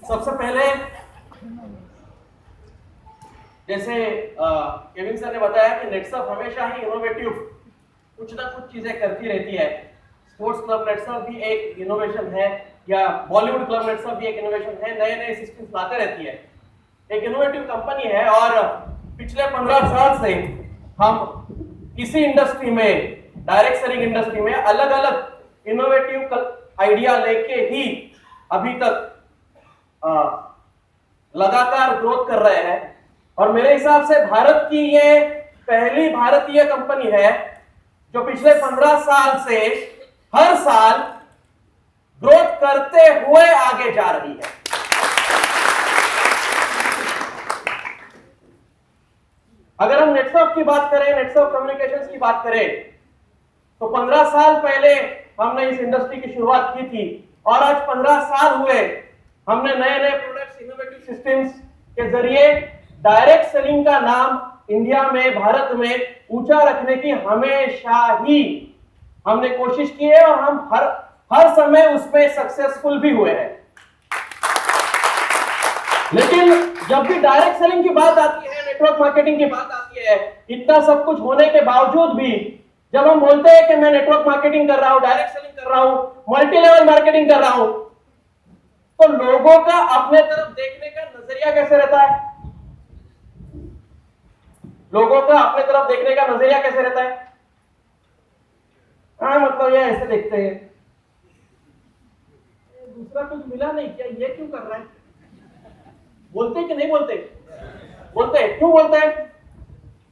सबसे पहले जैसे केविन सर ने बताया कि नेटसर्फ हमेशा ही इनोवेटिव कुछ ना कुछ चीजें करती रहती है। स्पोर्ट्स क्लब नेटसर्फ भी एक इनोवेशन है, या बॉलीवुड क्लब नेटसर्फ भी एक इनोवेशन है, नए नए सिस्टम्स लाते रहती है, एक इनोवेटिव कंपनी है। और पिछले 15 साल से हम इसी इंडस्ट्री में, डायरेक्ट सेलिंग इंडस्ट्री में अलग अलग इनोवेटिव आइडिया लेके ही अभी तक लगातार ग्रोथ कर रहे हैं। और मेरे हिसाब से भारत की ये पहली भारतीय कंपनी है जो पिछले 15 साल से हर साल ग्रोथ करते हुए आगे जा रही है। अगर हम नेटसर्फ की बात करें, नेटसर्फ कम्युनिकेशंस की बात करें, तो 15 साल पहले हमने इस इंडस्ट्री की शुरुआत की थी और आज 15 साल हुए हमने नए नए प्रोडक्ट्स, इनोवेटिव सिस्टम्स के जरिए डायरेक्ट सेलिंग का नाम इंडिया में, भारत में ऊंचा रखने की हमेशा ही हमने कोशिश की है और हम हर समय उसमें सक्सेसफुल भी हुए हैं। लेकिन जब भी डायरेक्ट सेलिंग की बात आती है, नेटवर्क मार्केटिंग की बात आती है, इतना सब कुछ होने के बावजूद भी जब हम बोलते हैं कि मैं नेटवर्क मार्केटिंग कर रहा हूं, डायरेक्ट सेलिंग कर रहा हूं, मल्टी लेवल मार्केटिंग कर रहा हूं, तो लोगों का अपने तरफ देखने का नजरिया कैसे रहता है? लोगों का अपने तरफ देखने का नजरिया कैसे रहता है? हाँ, मतलब ये ऐसे देखते हैं, दूसरा कुछ मिला नहीं क्या, ये क्यों कर रहा है? बोलते कि नहीं बोलते? बोलते हैं। क्यों बोलते हैं?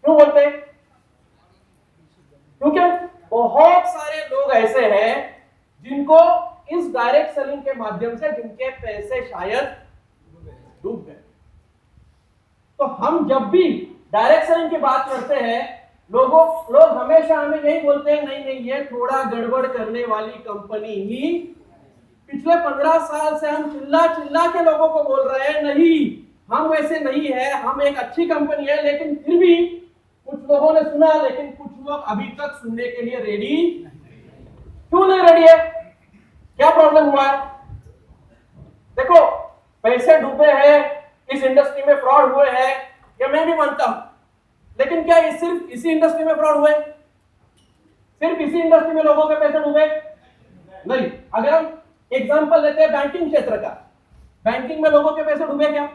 क्यों बोलते हैं? क्योंकि बहुत सारे लोग ऐसे हैं जिनको इस डायरेक्ट सेलिंग के माध्यम से जिनके पैसे शायद डूब गए। तो हम जब भी डायरेक्ट सेलिंग की बात करते हैं, लोग हमेशा हमें यही बोलते हैं, नहीं नहीं, ये थोड़ा गड़बड़ करने वाली कंपनी ही। पिछले 15 साल से हम चिल्ला चिल्ला के लोगों को बोल रहे हैं, नहीं, हम वैसे नहीं है, हम एक अच्छी कंपनी है। लेकिन फिर भी कुछ लोगों ने सुना, लेकिन कुछ लोग अभी तक सुनने के लिए रेडी क्यों नहीं रेडी है? क्या प्रॉब्लम हुआ है? देखो, पैसे डूबे हैं, इस इंडस्ट्री में फ्रॉड हुए हैं, ये मैं भी मानता हूं। लेकिन क्या ये सिर्फ इसी इंडस्ट्री में फ्रॉड हुए? सिर्फ इसी इंडस्ट्री में लोगों के पैसे डूबे? नहीं। अगर हम एग्जांपल लेते हैं बैंकिंग क्षेत्र का, बैंकिंग में लोगों के पैसे डूबे क्या?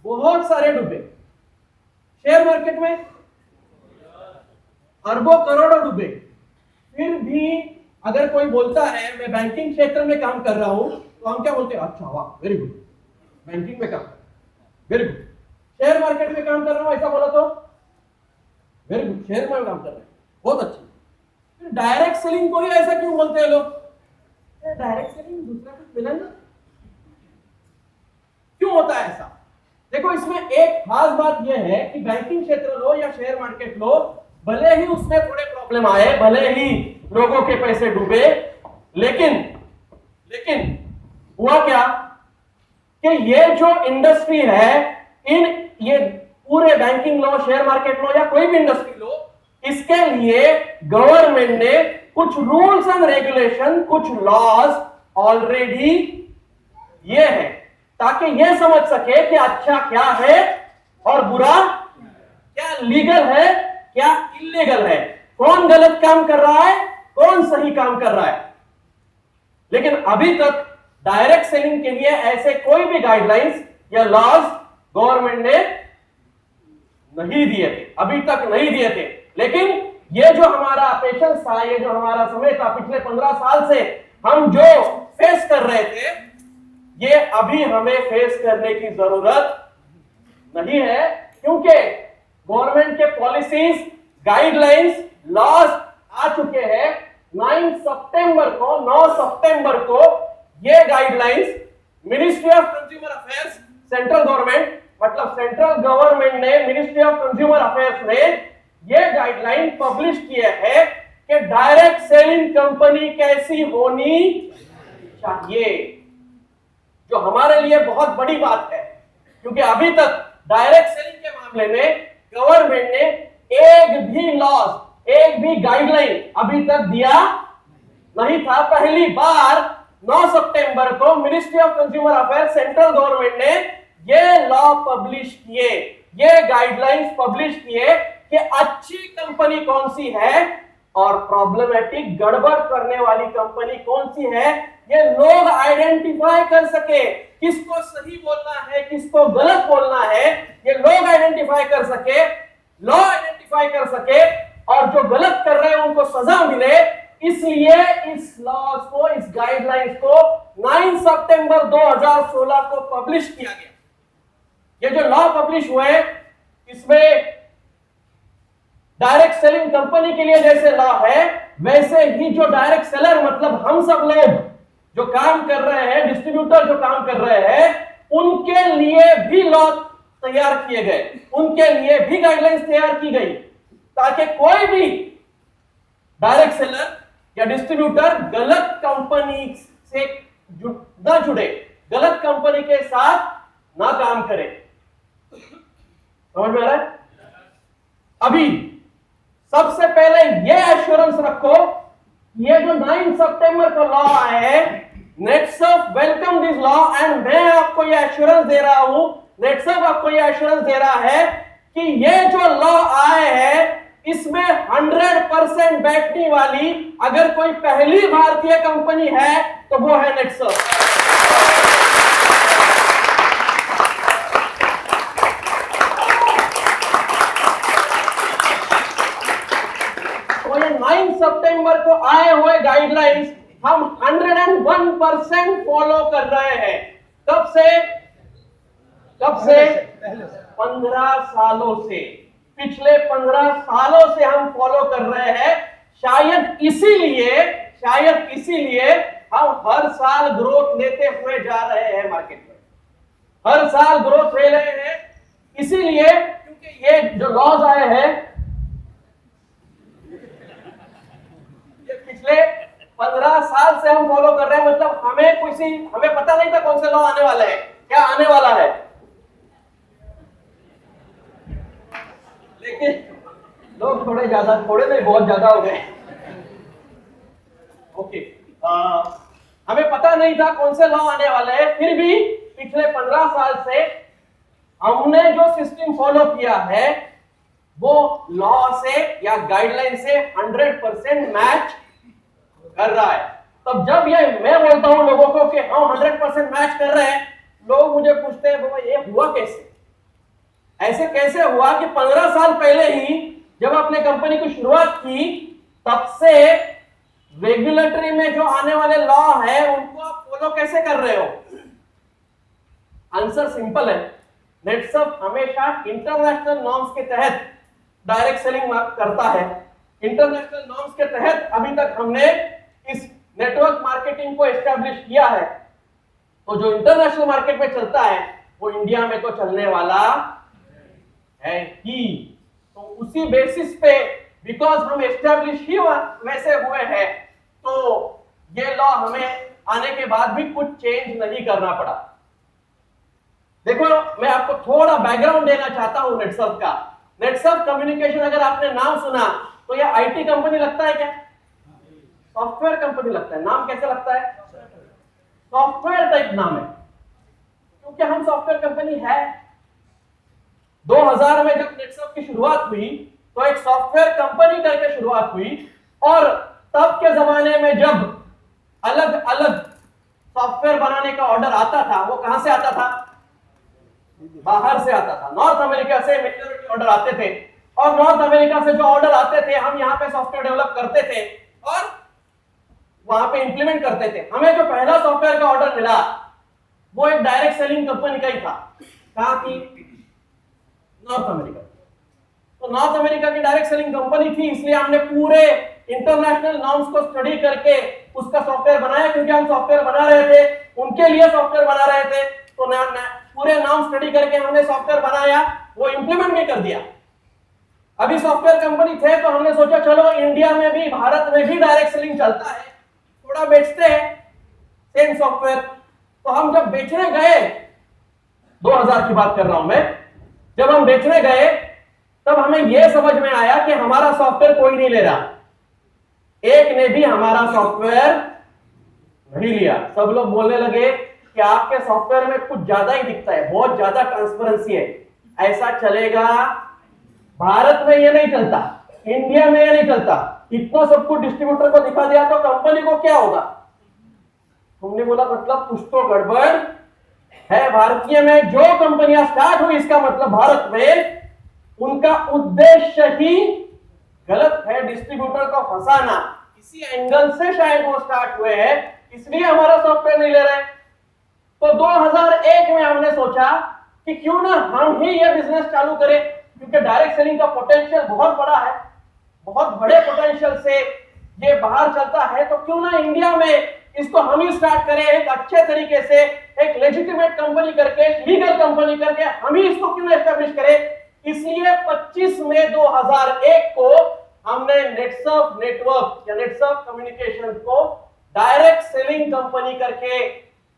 बहुत सारे डूबे। शेयर मार्केट में अरबों करोड़ों डूबे। फिर भी अगर कोई बोलता है मैं बैंकिंग क्षेत्र में काम कर रहा हूं, तो हम क्या बोलते हैं? अच्छा, वाह, वेरी गुड, बैंकिंग में काम, वेरी गुड। शेयर मार्केट में काम कर रहा हूं, ऐसा बोला तो वेरी गुड, शेयर में काम कर रहे हैं, बहुत अच्छी। डायरेक्ट सेलिंग को ही ऐसा क्यों बोलते हैं लोग? डायरेक्ट सेलिंग दूसरा कुछ मिला ना, क्यों होता है ऐसा? देखो, इसमें एक खास बात यह है कि बैंकिंग क्षेत्र लो या शेयर मार्केट लो, भले ही उसमें थोड़े प्रॉब्लम आए, भले ही लोगों के पैसे डूबे, लेकिन हुआ क्या कि ये जो इंडस्ट्री है, ये पूरे बैंकिंग लो, शेयर मार्केट लो या कोई भी इंडस्ट्री लो, इसके लिए गवर्नमेंट ने कुछ रूल्स एंड रेगुलेशन, कुछ लॉज ऑलरेडी ये है, ताकि ये समझ सके कि अच्छा क्या है और बुरा क्या, लीगल है क्या इलीगल है, कौन गलत काम कर रहा है, कौन सही काम कर रहा है। लेकिन अभी तक डायरेक्ट सेलिंग के लिए ऐसे कोई भी गाइडलाइंस या लॉज गवर्नमेंट ने नहीं दिए थे, अभी तक नहीं दिए थे। लेकिन ये जो हमारा पेशेंस था, ये जो हमारा समय था, पिछले 15 साल से हम जो फेस कर रहे थे, ये अभी हमें फेस करने की जरूरत नहीं है, क्योंकि गवर्नमेंट के पॉलिसीज, गाइडलाइंस, लॉज आ चुके हैं। 9 सितंबर को ये guidelines ministry of consumer affairs, central government, मतलब सेंट्रल गवर्नमेंट ने, मिनिस्ट्री ऑफ कंज्यूमर अफेयर्स ने ये गाइडलाइन पब्लिश किया है कि डायरेक्ट सेलिंग कंपनी कैसी होनी चाहिए, जो हमारे लिए बहुत बड़ी बात है, क्योंकि अभी तक डायरेक्ट सेलिंग के मामले में गवर्नमेंट ने एक भी लॉज, एक भी गाइडलाइन अभी तक दिया नहीं था। पहली बार 9 सितंबर को ministry of consumer affair central government ने ये लॉ पब्लिश किए, ये गाइडलाइंस पब्लिश किए कि अच्छी कंपनी कौन सी है और प्रॉब्लमेटिक गड़बड़ करने वाली कंपनी कौन सी है, ये लोग आइडेंटिफाई कर सके। किसको सही बोलना है, किसको गलत बोलना है, ये लोग आइडेंटिफाई कर सके, लॉ आइडेंटिफाई कर सके, और जो गलत कर रहे हैं उनको सजा मिले। इसलिए इस लॉज को, इस गाइडलाइंस को 9 सितंबर 2016 को पब्लिश किया गया। ये जो लॉ पब्लिश हुए इसमें डायरेक्ट सेलिंग कंपनी के लिए जैसे लॉ है, वैसे ही जो डायरेक्ट सेलर मतलब हम सब लोग जो काम कर रहे हैं, डिस्ट्रीब्यूटर जो काम कर रहे हैं, उनके लिए भी लॉ तैयार किए गए, उनके लिए भी गाइडलाइंस तैयार की गई, ताकि कोई भी डायरेक्ट सेलर या डिस्ट्रीब्यूटर गलत कंपनी से ना जुड़े, गलत कंपनी के साथ ना काम करे। समझ में आ रहा है? अभी सबसे पहले ये एश्योरेंस रखो, ये जो 9 सितंबर को लॉ आए हैं, Netsurf welcome this law, and मैं आपको ये एश्योरेंस दे रहा हूं, नेटसर्फ आपको ये एश्योरेंस दे रहा है कि ये जो लॉ आए हैं इसमें 100% बैठने वाली अगर कोई पहली भारतीय कंपनी है तो वो है नेटसर्फ। तो ये 9 सितंबर को आए हुए गाइडलाइंस हम 101% फॉलो कर रहे हैं। कब से? 15 सालों से, पिछले 15 सालों से हम फॉलो कर रहे हैं। शायद इसीलिए हम हर साल ग्रोथ लेते हुए जा रहे हैं मार्केट में, हर साल ग्रोथ ले रहे हैं। इसीलिए क्योंकि ये जो लॉज आए हैं ये पिछले 15 साल से हम फॉलो कर रहे हैं। मतलब हमें पता नहीं था कौन से लॉ आने वाले हैं, क्या आने वाला है, लेकिन लोग थोड़े नहीं बहुत ज्यादा हो गए। ओके, हमें पता नहीं था कौन से लॉ आने वाले हैं, फिर भी पिछले 15 साल से हमने जो सिस्टम फॉलो किया है वो लॉ से या गाइडलाइन से 100% मैच कर रहा है। तब जब ये मैं बोलता हूं लोगों को कि हम 100% मैच कर रहे हैं, लोग मुझे पूछते हैं बाबा ये हुआ कैसे, ऐसे कैसे हुआ कि 15 साल पहले ही जब आपने कंपनी की शुरुआत की तब से रेगुलेटरी में जो आने वाले लॉ है उनको आप फॉलो कैसे कर रहे हो? आंसर सिंपल है, नेटसर्फ हमेशा इंटरनेशनल नॉर्म्स के तहत डायरेक्ट सेलिंग करता है। इंटरनेशनल नॉर्म्स के तहत अभी तक हमने इस नेटवर्क मार्केटिंग को एस्टैब्लिश किया है। तो जो इंटरनेशनल मार्केट में चलता है वो इंडिया में तो चलने वाला है ही। तो उसी बेसिस पे बिकॉज हम एस्टैब्लिश ही वैसे हुए हैं तो ये लॉ हमें आने के बाद भी कुछ चेंज नहीं करना पड़ा। देखो मैं आपको थोड़ा बैकग्राउंड देना चाहता हूं नेटसर्फ का। नेटसर्फ कम्युनिकेशन अगर आपने नाम सुना तो ये आईटी कंपनी लगता है क्या? सॉफ्टवेयर कंपनी लगता है। नाम कैसे लगता है? सॉफ्टवेयर टाइप नाम है, क्योंकि हम सॉफ्टवेयर कंपनी है। 2000 में जब नेटसर्फ की शुरुआत हुई तो एक सॉफ्टवेयर कंपनी करके शुरुआत हुई, और तब के जमाने में जब अलग अलग सॉफ्टवेयर बनाने का ऑर्डर आता था वो कहां से आता था? बाहर से आता था। नॉर्थ अमेरिका से मेजॉरिटी ऑर्डर आते थे, और नॉर्थ अमेरिका से जो ऑर्डर आते थे हम यहाँ पे सॉफ्टवेयर डेवलप करते थे और वहां पे इंप्लीमेंट करते थे। हमें जो पहला सॉफ्टवेयर का ऑर्डर मिला वो एक डायरेक्ट सेलिंग कंपनी का ही था। कहां की? North America. तो नॉर्थ अमेरिका की डायरेक्ट सेलिंग कंपनी थी, इसलिए हमने पूरे इंटरनेशनल नॉर्म्स को स्टडी करके उसका सॉफ्टवेयर बनाया। क्योंकि हम सॉफ्टवेयर बना रहे थे, उनके लिए सॉफ्टवेयर बना रहे थे, तो पूरे नॉर्म स्टडी करके हमने सॉफ्टवेयर बनाया, वो इंप्लीमेंट भी कर दिया। अभी सॉफ्टवेयर कंपनी थे तो हमने सोचा चलो इंडिया में भी, भारत में भी डायरेक्ट सेलिंग चलता है, थोड़ा बेचते हैं सेम सॉफ्टवेयर। तो हम जब बेचने गए, 2000 की बात कर रहा हूं मैं, जब हम बेचने गए तब हमें यह समझ में आया कि हमारा सॉफ्टवेयर कोई नहीं ले रहा। एक ने भी हमारा सॉफ्टवेयर नहीं लिया। सब लोग बोलने लगे कि आपके सॉफ्टवेयर में कुछ ज्यादा ही दिखता है, बहुत ज्यादा ट्रांसपेरेंसी है। ऐसा चलेगा? भारत में ये नहीं चलता, इंडिया में ये नहीं चलता। इतना सब कुछ डिस्ट्रीब्यूटर को दिखा दिया तो कंपनी को क्या होगा? तुमने बोला मतलब कुछ तो गड़बड़ है। भारतीय में जो कंपनियां स्टार्ट हुई, इसका मतलब भारत में उनका उद्देश्य ही गलत है, डिस्ट्रीब्यूटर को फंसाना। इसी एंगल से शायद वो स्टार्ट हुए हैं, इसलिए हमारा सॉफ्टवेयर नहीं ले रहे। तो 2001 में हमने सोचा कि क्यों ना हम ही ये बिजनेस चालू करें, क्योंकि डायरेक्ट सेलिंग का पोटेंशियल बहुत बड़ा है, बहुत बड़े पोटेंशियल से ये बाहर चलता है। तो क्यों ना इंडिया में इसको हम ही स्टार्ट करें, एक अच्छे तरीके से, एक लेजिटिमेट कंपनी करके, लीगल कंपनी करके हम ही इसको क्यों एस्टेब्लिश करें। इसलिए 25 मई 2001 को हमने नेटसर्फ नेटवर्क या नेटसर्फ कम्युनिकेशन को डायरेक्ट सेलिंग कंपनी करके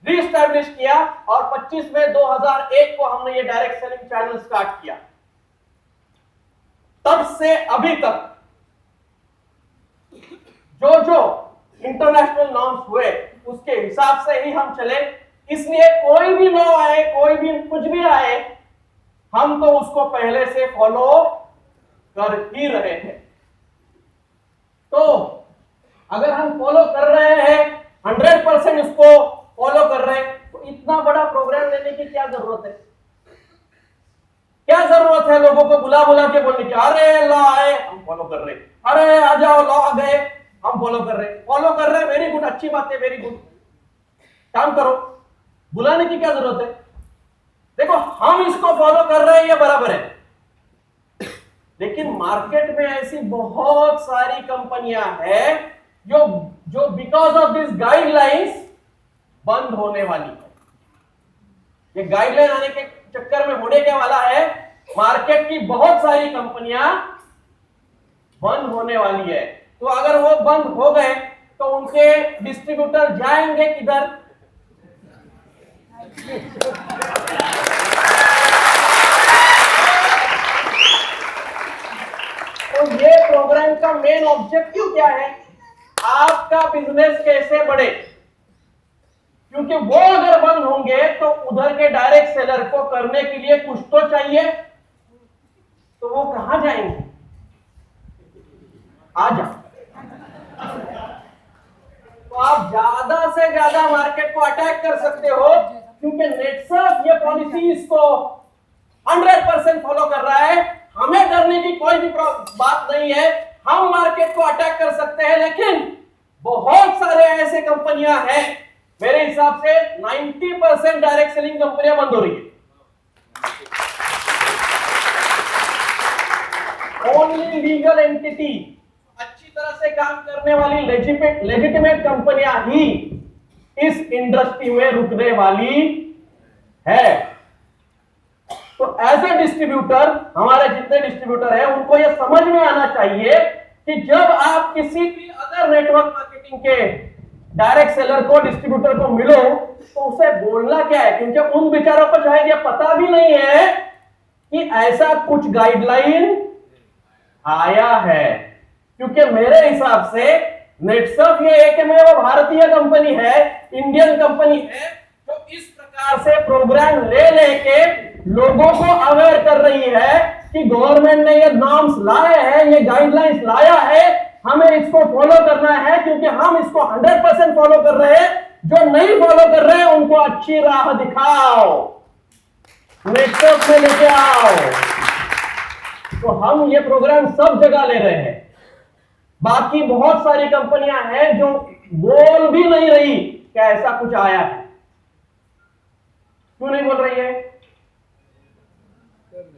रीस्टैब्लिश किया, और 25 मई 2001 को हमने ये डायरेक्ट सेलिंग चैनल स्टार्ट किया। तब से अभी तक जो इंटरनेशनल नॉर्म्स हुए उसके हिसाब से ही हम चले। इसलिए कोई भी लॉ आए, कोई भी कुछ भी आए, हम तो उसको पहले से फॉलो कर ही रहे हैं। तो अगर हम फॉलो कर रहे हैं, 100% उसको फॉलो कर रहे हैं, तो इतना बड़ा प्रोग्राम लेने की क्या जरूरत है? क्या जरूरत है लोगों को बुला बुला के बोलने की, अरे लॉ आए हम फॉलो कर रहे, अरे आ जाओ लॉ आ गए हम फॉलो कर रहे, वेरी गुड, अच्छी बात है, वेरी गुड, काम करो। बुलाने की क्या जरूरत है? देखो हम इसको फॉलो कर रहे हैं, ये बराबर है। लेकिन मार्केट में ऐसी बहुत सारी कंपनियां हैं जो बिकॉज ऑफ दिस गाइडलाइंस बंद होने वाली है। ये गाइडलाइन आने के चक्कर में होने के वाला है, मार्केट की बहुत सारी कंपनियां बंद होने वाली है। तो अगर वो बंद हो गए तो उनके डिस्ट्रीब्यूटर जाएंगे किधर? तो ये प्रोग्राम का मेन ऑब्जेक्टिव क्या है? आपका बिजनेस कैसे बढ़े, क्योंकि वो अगर बंद होंगे तो उधर के डायरेक्ट सेलर को करने के लिए कुछ तो चाहिए, तो वो कहां जाएंगे? आ जाओ। तो आप ज्यादा से ज्यादा मार्केट को अटैक कर सकते हो, क्योंकि नेटसर्फ ये पॉलिसी इसको 100% फॉलो कर रहा है। हमें डरने की कोई भी बात नहीं है, हम मार्केट को अटैक कर सकते हैं। लेकिन बहुत सारे ऐसे कंपनियां हैं, मेरे हिसाब से 90% डायरेक्ट सेलिंग कंपनियां बंद हो रही है। ओनली लीगल एंटिटी, अच्छी तरह से काम करने वाली लेजिटिमेट कंपनियां ही इस इंडस्ट्री में रुकने वाली है। तो एज ए डिस्ट्रीब्यूटर, हमारे जितने डिस्ट्रीब्यूटर हैं उनको यह समझ में आना चाहिए कि जब आप किसी भी अदर नेटवर्क मार्केटिंग के डायरेक्ट सेलर को, डिस्ट्रीब्यूटर को मिलो, तो उसे बोलना क्या है, क्योंकि उन बेचारों को शायद यह पता भी नहीं है कि ऐसा कुछ गाइडलाइन आया है। क्योंकि मेरे हिसाब से नेटसर्फ ये एकमेव भारतीय कंपनी है, इंडियन कंपनी है, जो इस प्रकार से प्रोग्राम ले लेके लोगों को अवेयर कर रही है कि गवर्नमेंट ने ये नॉर्म्स लाए हैं, ये गाइडलाइंस लाया है, हमें इसको फॉलो करना है, क्योंकि हम इसको 100% फॉलो कर रहे हैं। जो नहीं फॉलो कर रहे हैं उनको अच्छी राह दिखाओ, नेटवर्क में लेके आओ। तो हम ये प्रोग्राम सब जगह ले रहे हैं। बाकी बहुत सारी कंपनियां हैं जो बोल भी नहीं रही कि ऐसा कुछ आया है। क्यों नहीं बोल रही है?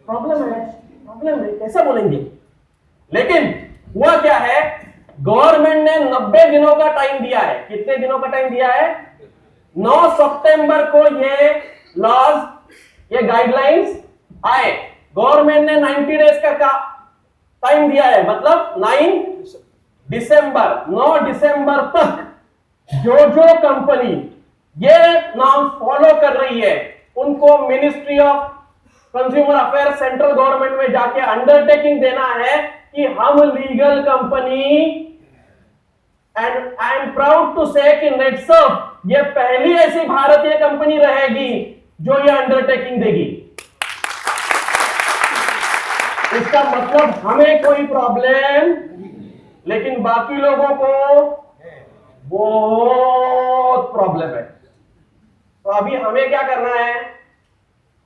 प्रॉब्लम है, कैसे बोलेंगे? लेकिन हुआ क्या है, गवर्नमेंट ने 90 दिनों का टाइम दिया है। कितने दिनों का टाइम दिया है? 9 सितंबर को ये लॉज, ये गाइडलाइंस आए। गवर्नमेंट ने 90 डेज का टाइम दिया है, मतलब 9 दिसंबर तक जो कंपनी ये नॉर्म फॉलो कर रही है उनको ministry of consumer affair central government में जाके अंडरटेकिंग देना है कि हम legal company and I am proud to say कि नेटसर्फ ये पहली ऐसी भारतीय कंपनी रहेगी जो ये अंडरटेकिंग देगी। इसका मतलब हमें कोई प्रॉब्लम, लेकिन बाकी लोगों को बहुत प्रॉब्लम है। तो अभी हमें क्या करना है?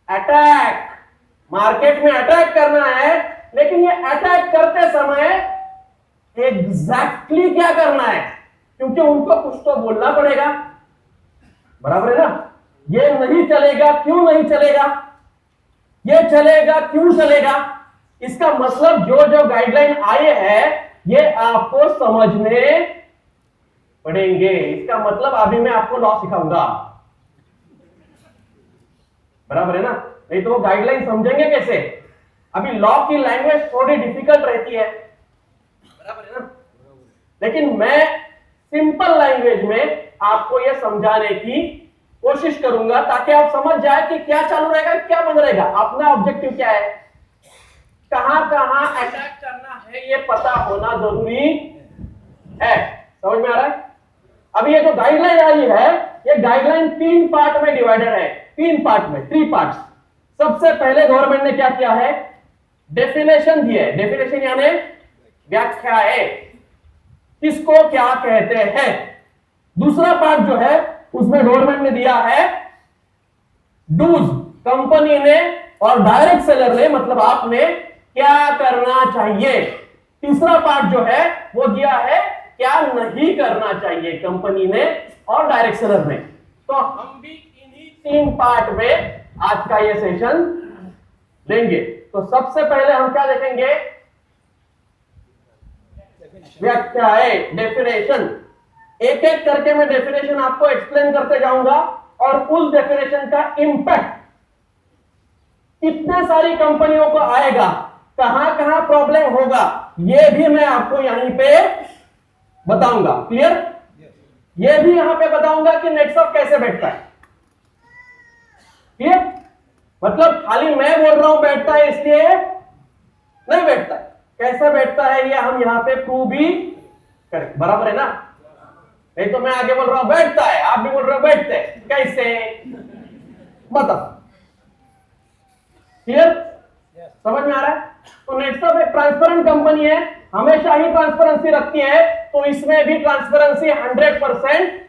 अटैक, मार्केट में अटैक करना है। लेकिन ये अटैक करते समय एग्जैक्टली क्या करना है? क्योंकि उनको कुछ तो बोलना पड़ेगा, बराबर है ना? ये नहीं चलेगा, क्यों नहीं चलेगा? ये चलेगा, क्यों चलेगा? इसका मतलब जो जो गाइडलाइन आए हैं ये आपको समझने पड़ेंगे। इसका मतलब अभी मैं आपको लॉ सिखाऊंगा, बराबर है ना? नहीं तो वो गाइडलाइन समझेंगे कैसे? अभी लॉ की लैंग्वेज थोड़ी डिफिकल्ट रहती है, बराबर है ना? लेकिन मैं सिंपल लैंग्वेज में आपको यह समझाने की कोशिश करूंगा ताकि आप समझ जाए कि क्या चालू रहेगा, क्या बंद रहेगा, अपना ऑब्जेक्टिव क्या है, कहां कहां अटैक करना है, ये पता होना जरूरी है। समझ में आ रहा है? अभी ये जो गाइडलाइन आई है, ये गाइडलाइन 3 पार्ट में डिवाइडेड है। 3 पार्ट में, 3 पार्ट्स। सबसे पहले गवर्नमेंट ने क्या किया है? डेफिनेशन दिया है। डेफिनेशन यानी व्याख्या है, किसको क्या कहते हैं। दूसरा पार्ट जो है उसमें गवर्नमेंट ने दिया है डूज, कंपनी ने और डायरेक्ट सेलर ने, मतलब आपने क्या करना चाहिए। तीसरा पार्ट जो है वो दिया है क्या नहीं करना चाहिए कंपनी ने और डायरेक्ट सेलर ने। तो हम भी इन्हीं 3 पार्ट में आज का ये सेशन लेंगे। तो सबसे पहले हम क्या देखेंगे? व्याख्या है, डेफिनेशन। एक एक करके मैं डेफिनेशन आपको एक्सप्लेन करते जाऊंगा और उस डेफिनेशन का इंपैक्ट कितने सारी कंपनियों को आएगा, कहां कहां प्रॉब्लम होगा, यह भी मैं आपको यहीं पे बताऊंगा। क्लियर? यह भी यहां पे बताऊंगा कि नेटसर्फ कैसे बैठता है। क्लियर? मतलब खाली मैं बोल रहा हूं बैठता है इसलिए नहीं बैठता, कैसे बैठता है ये हम यहां पे प्रूव भी करें, बराबर है ना? नहीं तो मैं आगे बोल रहा हूं बैठता है, आप भी बोल रहे हो बैठते हैं, कैसे? बताओ। क्लियर? समझ में आ रहा है? तो नेटसर्फ एक ट्रांसपेरेंट कंपनी है, हमेशा ही ट्रांसपेरेंसी रखती है, तो इसमें भी ट्रांसपेरेंसी 100%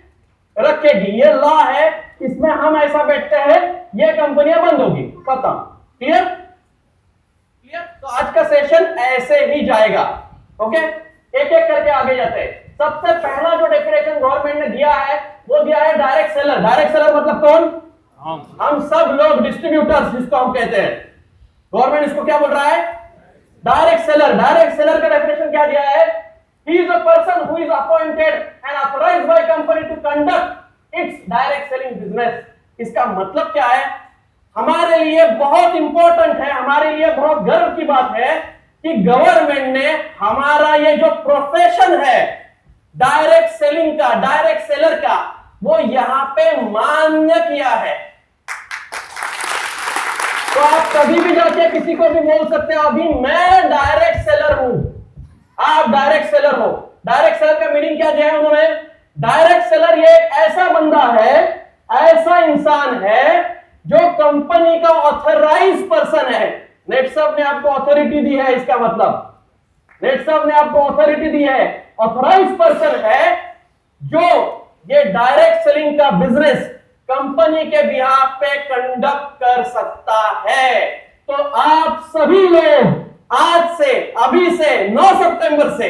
रखेगी। ये लॉ है, इसमें हम ऐसा बैठते हैं, ये कंपनियां बंद होगी, खत्म। क्लियर? क्लियर? तो आज का सेशन ऐसे ही जाएगा। ओके, एक एक करके आगे जाते हैं। सबसे पहला जो डेफिनेशन गवर्नमेंट ने दिया है वो दिया है डायरेक्ट सेलर। डायरेक्ट सेलर मतलब कौन? हम सब लोग डिस्ट्रीब्यूटर्स जिसको हम कहते हैं। गवर्नमेंट इसको क्या बोल रहा है? Direct seller. डायरेक्ट सेलर का डेफिनेशन क्या दिया है? He is a person who is appointed and authorized by company to conduct its direct selling business. इसका मतलब क्या है? हमारे लिए बहुत इंपॉर्टेंट है, हमारे लिए बहुत गर्व की बात है कि गवर्नमेंट ने हमारा ये जो प्रोफेशन है डायरेक्ट सेलिंग का, डायरेक्ट सेलर का, वो यहां पे मान्य किया है। तो आप कभी भी जाके किसी को भी बोल सकते हो अभी मैं डायरेक्ट सेलर हूं, आप डायरेक्ट सेलर हो। डायरेक्ट सेलर का मीनिंग क्या दिया है उन्होंने? डायरेक्ट सेलर ये एक ऐसा बंदा है, ऐसा इंसान है जो कंपनी का ऑथराइज पर्सन है। नेटसर्फ ने आपको अथॉरिटी दी है, इसका मतलब नेटसर्फ ने आपको अथॉरिटी दी है, ऑथराइज पर्सन है जो ये डायरेक्ट सेलिंग का बिजनेस कंपनी के बिहाफ पे कंडक्ट कर सकता है। तो आप सभी लोग आज से, अभी से 9 सितंबर से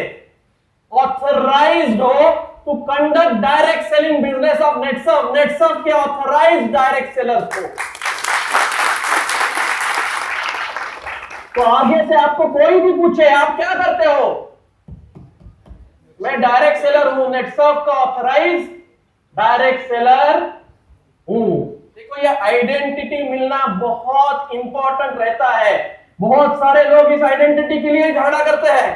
ऑथराइज्ड हो to conduct direct selling business of Netsurf. Netsurf के ऑथराइज्ड डायरेक्ट सेलर्स हो। तो आगे से आपको कोई भी पूछे आप क्या करते हो, मैं डायरेक्ट सेलर हूं, नेटसर्फ का ऑथराइज डायरेक्ट सेलर हूं। देखो ये आइडेंटिटी मिलना बहुत इंपॉर्टेंट रहता है। बहुत सारे लोग इस आइडेंटिटी के लिए झगड़ा करते हैं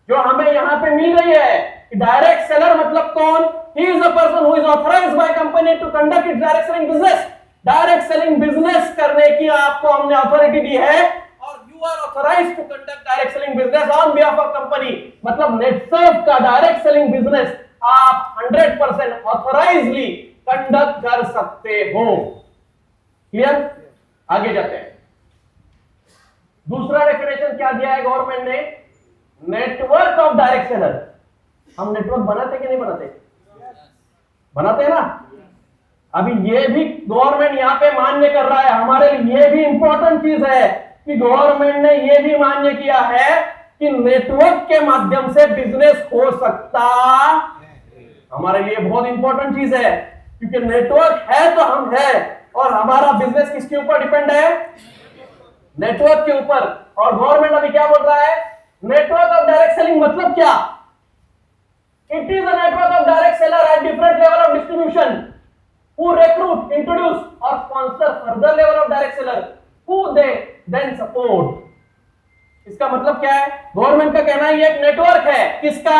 जो हमें यहां पे मिल रही है कि डायरेक्ट सेलर मतलब कौन? He is a person who is authorised by company to conduct its direct selling business. Direct selling business करने की आपको हमने अथॉरिटी दी है और you are authorized to conduct direct selling business on behalf of company, मतलब नेटसर्फ का direct selling business आप 100% ऑथराइजली conduct कर सकते हो। क्लियर? आगे जाते हैं। दूसरा डेफिनेशन क्या दिया है गवर्नमेंट ने? Network of direct seller. हम नेटवर्क बनाते कि नहीं बनाते? बनाते हैं ना। अभी ये भी गवर्नमेंट यहां पे मान्य कर रहा है, हमारे लिए ये भी इंपॉर्टेंट चीज है कि गवर्नमेंट ने ये भी मान्य किया है कि नेटवर्क के माध्यम से बिजनेस हो सकता। हमारे लिए बहुत इंपॉर्टेंट चीज है, क्योंकि नेटवर्क है तो हम है, और हमारा बिजनेस किसके ऊपर डिपेंड है? नेटवर्क के ऊपर। और गवर्नमेंट अभी क्या बोल रहा है? नेटवर्क ऑफ डायरेक्ट सेलिंग मतलब क्या? It is a network of direct seller at different level of distribution who recruit, introduce or sponsor further level of direct seller who they then support। इसका मतलब क्या है? गवर्नमेंट का कहना है ये एक नेटवर्क है, किसका?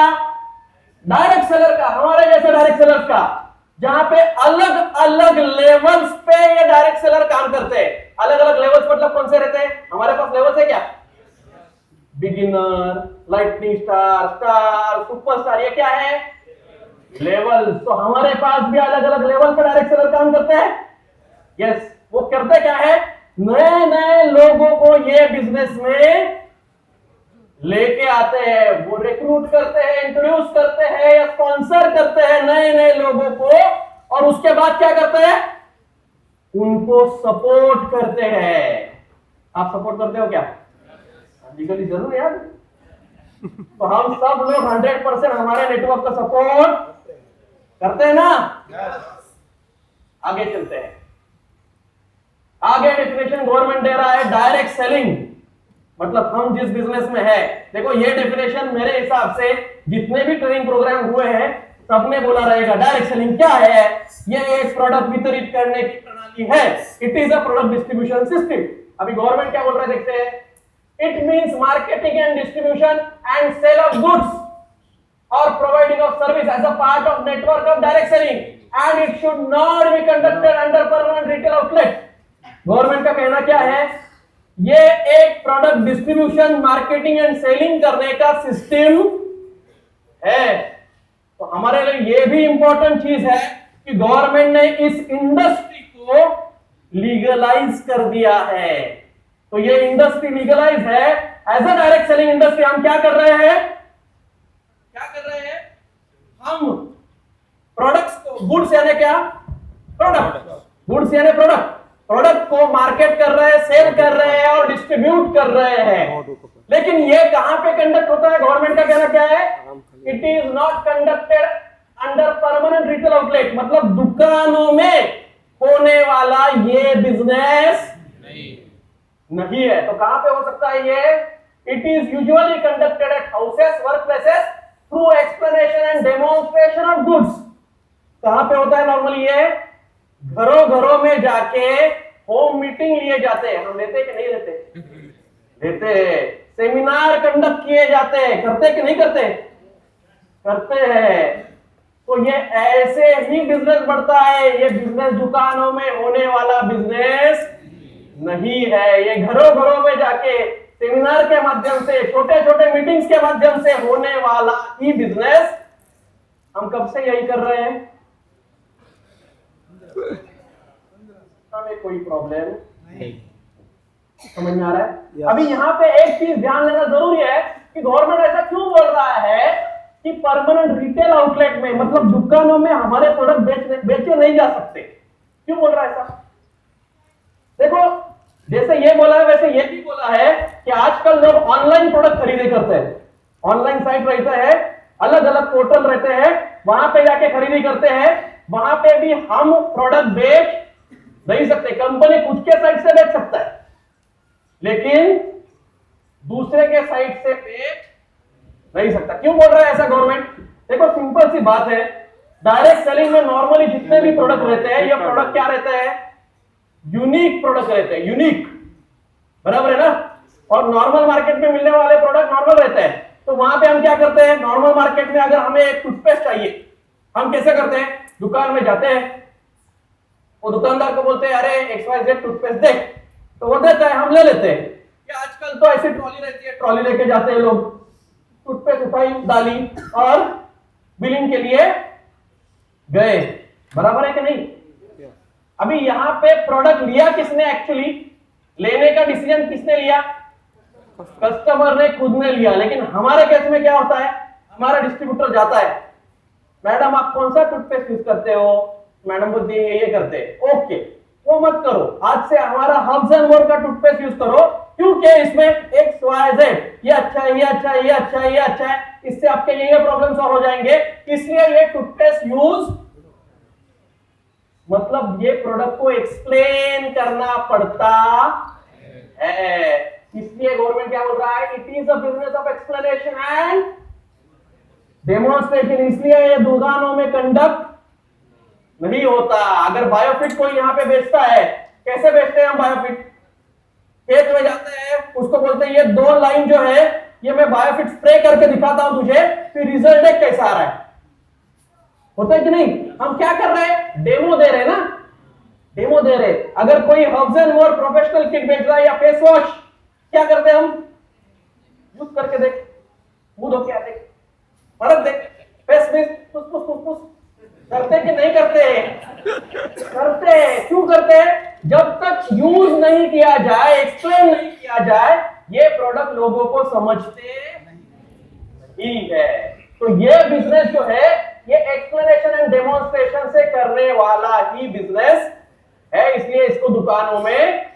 डायरेक्ट सेलर का, हमारे जैसे डायरेक्ट सेलर का, जहां पे अलग अलग लेवल्स पे ये डायरेक्ट सेलर काम करते हैं। अलग अलग लेवल्स मतलब कौन से रहते हैं? हमारे पास लेवल्स है क्या? Beginner, lightning star, star, superstar, ये क्या है? लेवल। तो हमारे पास भी अलग अलग लेवल पर डायरेक्ट सेलर काम करते हैं। यस, वो करते क्या है? नए नए लोगों को ये बिजनेस में लेके आते हैं, वो रिक्रूट करते हैं, इंट्रोड्यूस करते हैं या स्पॉन्सर करते हैं नए नए लोगों को, और उसके बाद क्या करते हैं? उनको सपोर्ट करते हैं। आप सपोर्ट करते हो क्या? लीगली जरूर यार। तो हम सब लोग 100% हमारे नेटवर्क का सपोर्ट करते हैं ना। आगे चलते हैं। आगे डेफिनेशन गवर्नमेंट दे रहा है डायरेक्ट सेलिंग, मतलब हम जिस बिजनेस में है। देखो ये डेफिनेशन मेरे हिसाब से जितने भी ट्रेनिंग प्रोग्राम हुए हैं सबने बोला रहेगा। डायरेक्ट सेलिंग क्या है? ये एक प्रोडक्ट वितरित करने की प्रणाली है। It is a product distribution system. अभी गवर्नमेंट क्या बोल रहा है देखते हैं। It means marketing and distribution and sale of goods or providing of service as a part of network of direct selling, and it should not be conducted under permanent retail outlet। Government का कहना क्या है? ये एक product distribution, marketing and selling करने का system है। तो हमारे लिए ये भी इंपॉर्टेंट चीज है कि गवर्नमेंट ने इस इंडस्ट्री को लीगलाइज कर दिया है। तो ये इंडस्ट्री लीगलाइज है as a direct selling industry. हम क्या कर रहे हैं? क्या कर रहे हैं? हम प्रोडक्ट्स को, गुड्स यानी क्या? प्रोडक्ट। गुड्स यानी प्रोडक्ट। प्रोडक्ट को मार्केट कर रहे हैं, सेल कर रहे हैं और डिस्ट्रीब्यूट कर रहे हैं। लेकिन ये कहां पे कंडक्ट होता है? गवर्नमेंट का कहना क्या है? It is not conducted under permanent retail outlet, मतलब दुकानों में होने वाला ये बिजनेस नहीं है। तो कहां पे हो सकता है ये? It is usually conducted at houses, work places through explanation and demonstration of goods. कहां पे होता है नॉर्मली ये? घरों घरों में जाके होम मीटिंग लिए जाते हैं। हम लेते कि नहीं लेते? लेते हैं। सेमिनार कंडक्ट किए जाते हैं। करते कि नहीं करते? करते हैं। तो ये ऐसे ही बिजनेस बढ़ता है। ये बिजनेस दुकानों में होने वाला बिजनेस नहीं है। ये घरों घरों में जाके सेमिनार के माध्यम से, छोटे छोटे मीटिंग्स के माध्यम से होने वाला ही बिजनेस। हम कब से यही कर रहे हैं? हमें कोई प्रॉब्लम नहीं। समझ में आ रहा है? अभी यहाँ पे एक चीज ध्यान देना जरूरी है कि गवर्नमेंट ऐसा क्यों बोल रहा है कि परमानेंट रिटेल आउटलेट में, मतलब दुकानों में हमारे प्रोडक्ट बेचे नहीं जा सकते। क्यों बोल रहा है ऐसा? देखो, जैसे ये बोला है वैसे ये भी बोला है कि आजकल लोग ऑनलाइन प्रोडक्ट खरीदे करते हैं। ऑनलाइन साइट रहता है, अलग अलग पोर्टल रहते हैं, वहां पे जाके खरीदी करते हैं। वहां पे भी हम प्रोडक्ट बेच नहीं सकते। कंपनी खुद के साइट से बेच सकता है, लेकिन दूसरे के साइट से बेच नहीं सकता। क्यों बोल रहा है ऐसा गवर्नमेंट? देखो सिंपल सी बात है। डायरेक्ट सेलिंग में नॉर्मली जितने भी प्रोडक्ट रहते हैं, ये प्रोडक्ट क्या रहते हैं? यूनिक प्रोडक्ट रहते हैं। यूनिक, बराबर है ना? और नॉर्मल मार्केट में मिलने वाले प्रोडक्ट नॉर्मल रहते हैं। तो वहां पे हम क्या करते हैं? नॉर्मल मार्केट में अगर हमें एक टूथपेस्ट चाहिए, हम कैसे करते हैं? दुकान में जाते हैं, वो दुकानदार को बोलते हैं अरे XYZ टूथपेस्ट दे, तो वो देता है, हम ले लेते हैं। क्या आजकल आजकल तो ऐसी ट्रॉली रहती है, ट्रॉली लेके जाते हैं लोग, टूथपेस्ट उठाई डाली और बिलिंग के लिए गए, बराबर है कि नहीं? अभी यहां पे प्रोडक्ट लिया किसने? एक्चुअली लेने का डिसीजन किसने लिया? कस्टमर ने खुद ने लिया। लेकिन हमारे केस में क्या होता है, हमारा डिस्ट्रीब्यूटर जाता है, मैडम आप कौन सा टूथपेस्ट यूज करते हो? मैडम बोलती है ये करते हैं। ओके, वो मत करो, आज से हमारा हब्स एंड मोर का टूथपेस्ट यूज करो, क्योंकि इसमें एक्स वाई जेड, ये अच्छा है, ये अच्छा है, ये अच्छा है, ये अच्छा है, इससे आपके ये प्रॉब्लम सॉल्व हो जाएंगे, इसलिए ये टूथपेस्ट यूज। मतलब ये प्रोडक्ट को एक्सप्लेन करना पड़ता है, इसलिए गवर्नमेंट क्या बोल रहा है? It is a business of explanation and demonstration. इसलिए ये दुकानों में कंडक्ट नहीं होता। अगर बायोफिट कोई यहां पे बेचता है, कैसे बेचते हैं हम बायोफिट? खेत में जाते हैं, उसको बोलते हैं ये 2 लाइन जो है ये मैं बायोफिट स्प्रे करके दिखाता हूं तुझे, फिर रिजल्ट देख कैसा आ रहा है। होता है कि नहीं? हम क्या कर रहे हैं? डेमो दे रहे हैं ना, डेमो दे रहे। अगर कोई herbs and more professional kit बेच रहा है या फेस वॉश, क्या करते हैं हम? यूज करके देख, मुंह धो के आ देख, फर्क देख, फेस में पुस पुस पुस पुस करते कि नहीं करते? करते। क्यों करते? जब तक यूज नहीं किया जाए, एक्सप्लेन नहीं किया जाए, ये प्रोडक्ट लोगों को समझते नहीं है। तो ये बिजनेस जो है ये एक्सप्लेनेशन एंड डेमोन्स्ट्रेशन से करने वाला ही बिजनेस है, इसलिए इसको दुकानों में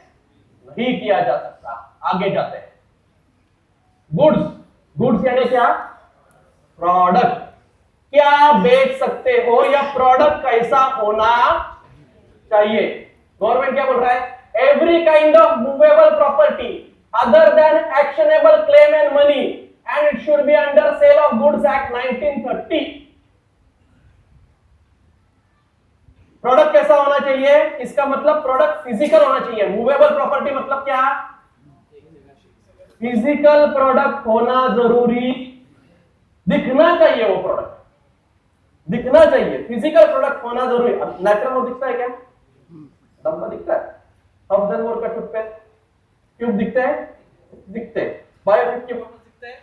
नहीं किया जा सकता। आगे जाते हैं। गुड्स, गुड्स यानी क्या? प्रोडक्ट। क्या बेच सकते हो या प्रोडक्ट कैसा होना चाहिए? गवर्नमेंट क्या बोल रहा है? Every kind of movable property other than actionable claim and money and it should be under sale of goods act 1930। Product कैसा होना चाहिए? इसका मतलब प्रोडक्ट फिजिकल होना चाहिए। मूवेबल प्रॉपर्टी मतलब क्या? फिजिकल प्रोडक्ट होना जरूरी, दिखना चाहिए, वो प्रोडक्ट दिखना चाहिए, फिजिकल प्रोडक्ट होना जरूरी। अब नेचुरल वो दिखता है क्या? डब्बा दिखता है, हब्स एंड मोर का टूथपेस्ट ट्यूब दिखता है, दिखते हैं, बायोफिट के बोतल दिखते हैं,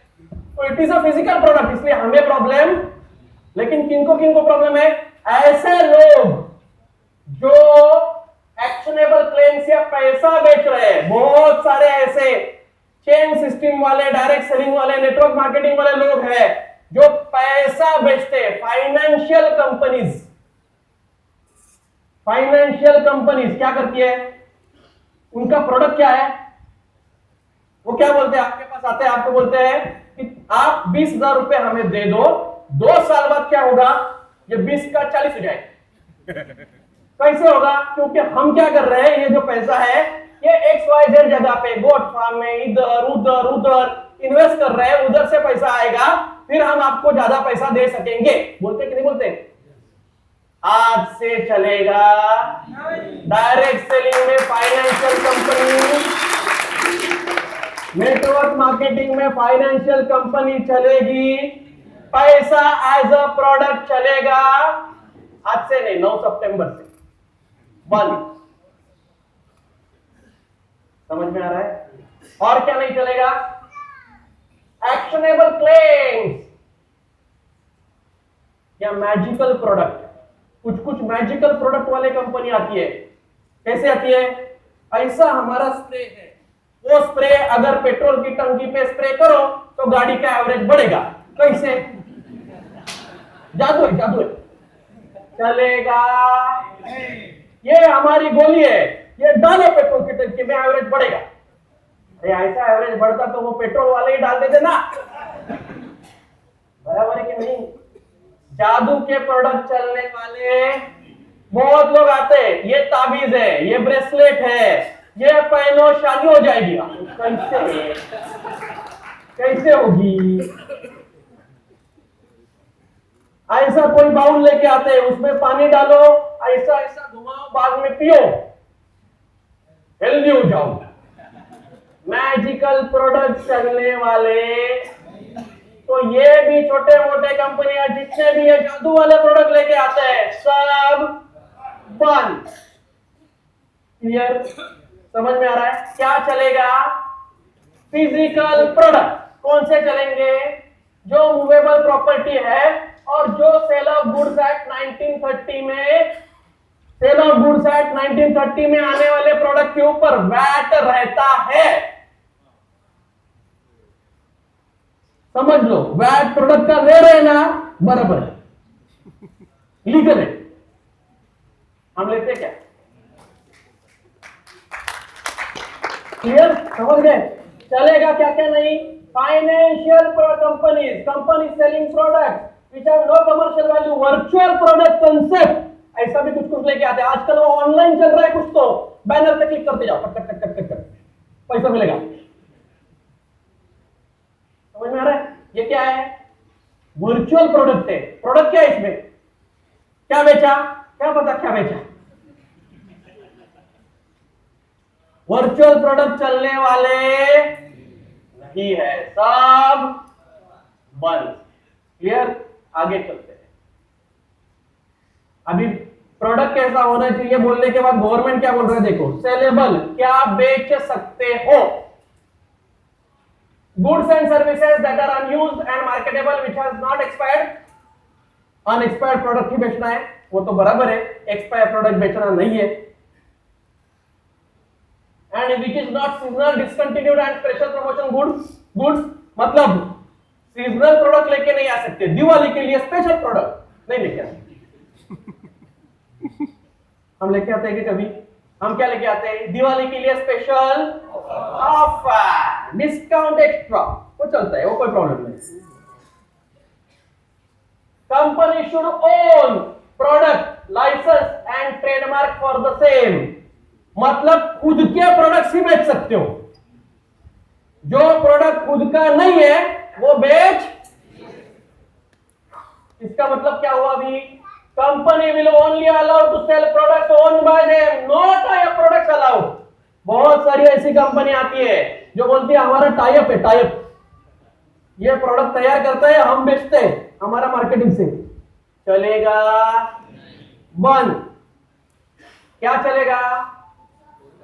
तो it is a physical product, इसलिए हमें प्रॉब्लम। लेकिन किनको किनको प्रॉब्लम है? ऐसे लोग जो एक्शनेबल क्लेम्स या पैसा बेच रहे हैं, बहुत सारे ऐसे चेन सिस्टम वाले, डायरेक्ट सेलिंग वाले, नेटवर्क मार्केटिंग वाले लोग हैं जो पैसा बेचते हैं। फाइनेंशियल कंपनीज, फाइनेंशियल कंपनीज क्या करती है? उनका प्रोडक्ट क्या है? वो क्या बोलते हैं? आपके पास आते हैं, आपको बोलते हैं कि आप 20,000 रुपए हमें दे दो, 2 साल बाद क्या होगा? ये 20 का 40 हो जाएगा। कैसे होगा? क्योंकि हम क्या कर रहे हैं, ये जो पैसा है ये XYZ जगह पे, गोट फार्म में, इधर उधर उधर इन्वेस्ट कर रहे हैं, उधर से पैसा आएगा, फिर हम आपको ज्यादा पैसा दे सकेंगे। बोलते कि नहीं बोलते? आज से चलेगा डायरेक्ट सेलिंग में, फाइनेंशियल कंपनी, नेटवर्क मार्केटिंग में फाइनेंशियल कंपनी चलेगी, पैसा एज अ प्रोडक्ट चलेगा। आज से नहीं, 9 सितंबर से बंद। समझ में आ रहा है? और क्या नहीं चलेगा? एक्शनेबल क्लेम्स या मैजिकल प्रोडक्ट। कुछ कुछ मैजिकल प्रोडक्ट वाले कंपनी आती है। कैसे आती है? ऐसा हमारा स्प्रे है, वो स्प्रे अगर पेट्रोल की टंकी पे स्प्रे करो तो गाड़ी का एवरेज बढ़ेगा। कैसे? जादू है, जादू है, चलेगा। ये हमारी गोली है, ये डालो पेट्रोल की टंकी में, एवरेज बढ़ेगा। अरे ऐसा एवरेज बढ़ता तो वो पेट्रोल वाले ही डाल देते ना, बराबर है कि नहीं? जादू के प्रोडक्ट चलने वाले बहुत लोग आते हैं। ये ताबीज है, ये ब्रेसलेट है, ये पहनो शादी हो जाएगी। कैसे? कैसे होगी? ऐसा कोई बाउल लेके आते हैं, उसमें पानी डालो, ऐसा ऐसा घुमाओ, बाद में पियो, हेल्दी हो जाओ। मैजिकल प्रोडक्ट चलने वाले, तो ये भी छोटे मोटे कंपनियां जितने भी ये जादू वाले प्रोडक्ट लेके आते हैं, सब बंद। क्लियर? समझ में आ रहा है? क्या चलेगा? फिजिकल प्रोडक्ट कौन से चलेंगे? जो मूवेबल प्रॉपर्टी है और जो सेल ऑफ गुड्स एक्ट 1930 में, सेल ऑफ गुड्स एक्ट 1930 में आने वाले प्रोडक्ट के ऊपर वैट रहता है। समझ लो, वैट प्रोडक्ट का ले रहे ना, बराबर है, लीगल है। हम लेते क्या? क्लियर? समझ गए? चलेगा क्या क्या नहीं? Financial companies, company selling product which have no commercial value, virtual product concept, ऐसा भी कुछ कुछ लेके आते हैं। आजकल वो ऑनलाइन चल रहा है कुछ, तो बैनर पे क्लिक करते जाओ, cut cut cut cut cut, पैसा मिलेगा। समझ में आ रहा है? ये क्या है? वर्चुअल प्रोडक्ट है। प्रोडक्ट क्या है इसमें? क्या बेचा? क्या पता क्या बेचा? वर्चुअल प्रोडक्ट चलने वाले नहीं है, सब बंद। क्लियर? आगे चलते हैं। अभी प्रोडक्ट कैसा होना चाहिए बोलने के बाद गवर्नमेंट क्या बोल रहा है, देखो, सेलेबल, क्या बेच सकते हो, goods and services that are unused and marketable which has not expired. Unexpired product ही बेचना है, वो तो बराबर है, एक्सपायर प्रोडक्ट बेचना नहीं है। And which is not seasonal, discontinued and special promotion goods, मतलब सीजनल प्रोडक्ट लेके नहीं आ सकते, दिवाली के लिए स्पेशल प्रोडक्ट नहीं लेके आ सकते। हम लेके आते हैं कि कभी? हम क्या लेके आते हैं? दिवाली के लिए स्पेशल ऑफर, डिस्काउंट एक्स्ट्रा, वो चलता है, वो कोई प्रॉब्लम नहीं। Company should own product licence and trademark for the same, मतलब खुद के प्रोडक्ट्स ही बेच सकते हो, जो प्रोडक्ट खुद का नहीं है वो बेच। इसका मतलब क्या हुआ? अभी company will only allow to sell products owned by them, not a products allowed. बहुत सारी ऐसी कंपनी आती है जो बोलती है हमारा टाइप है, टाइप, ये प्रोडक्ट तैयार करता है, हम बेचते हैं, हमारा मार्केटिंग से। चलेगा? बंद। क्या चलेगा?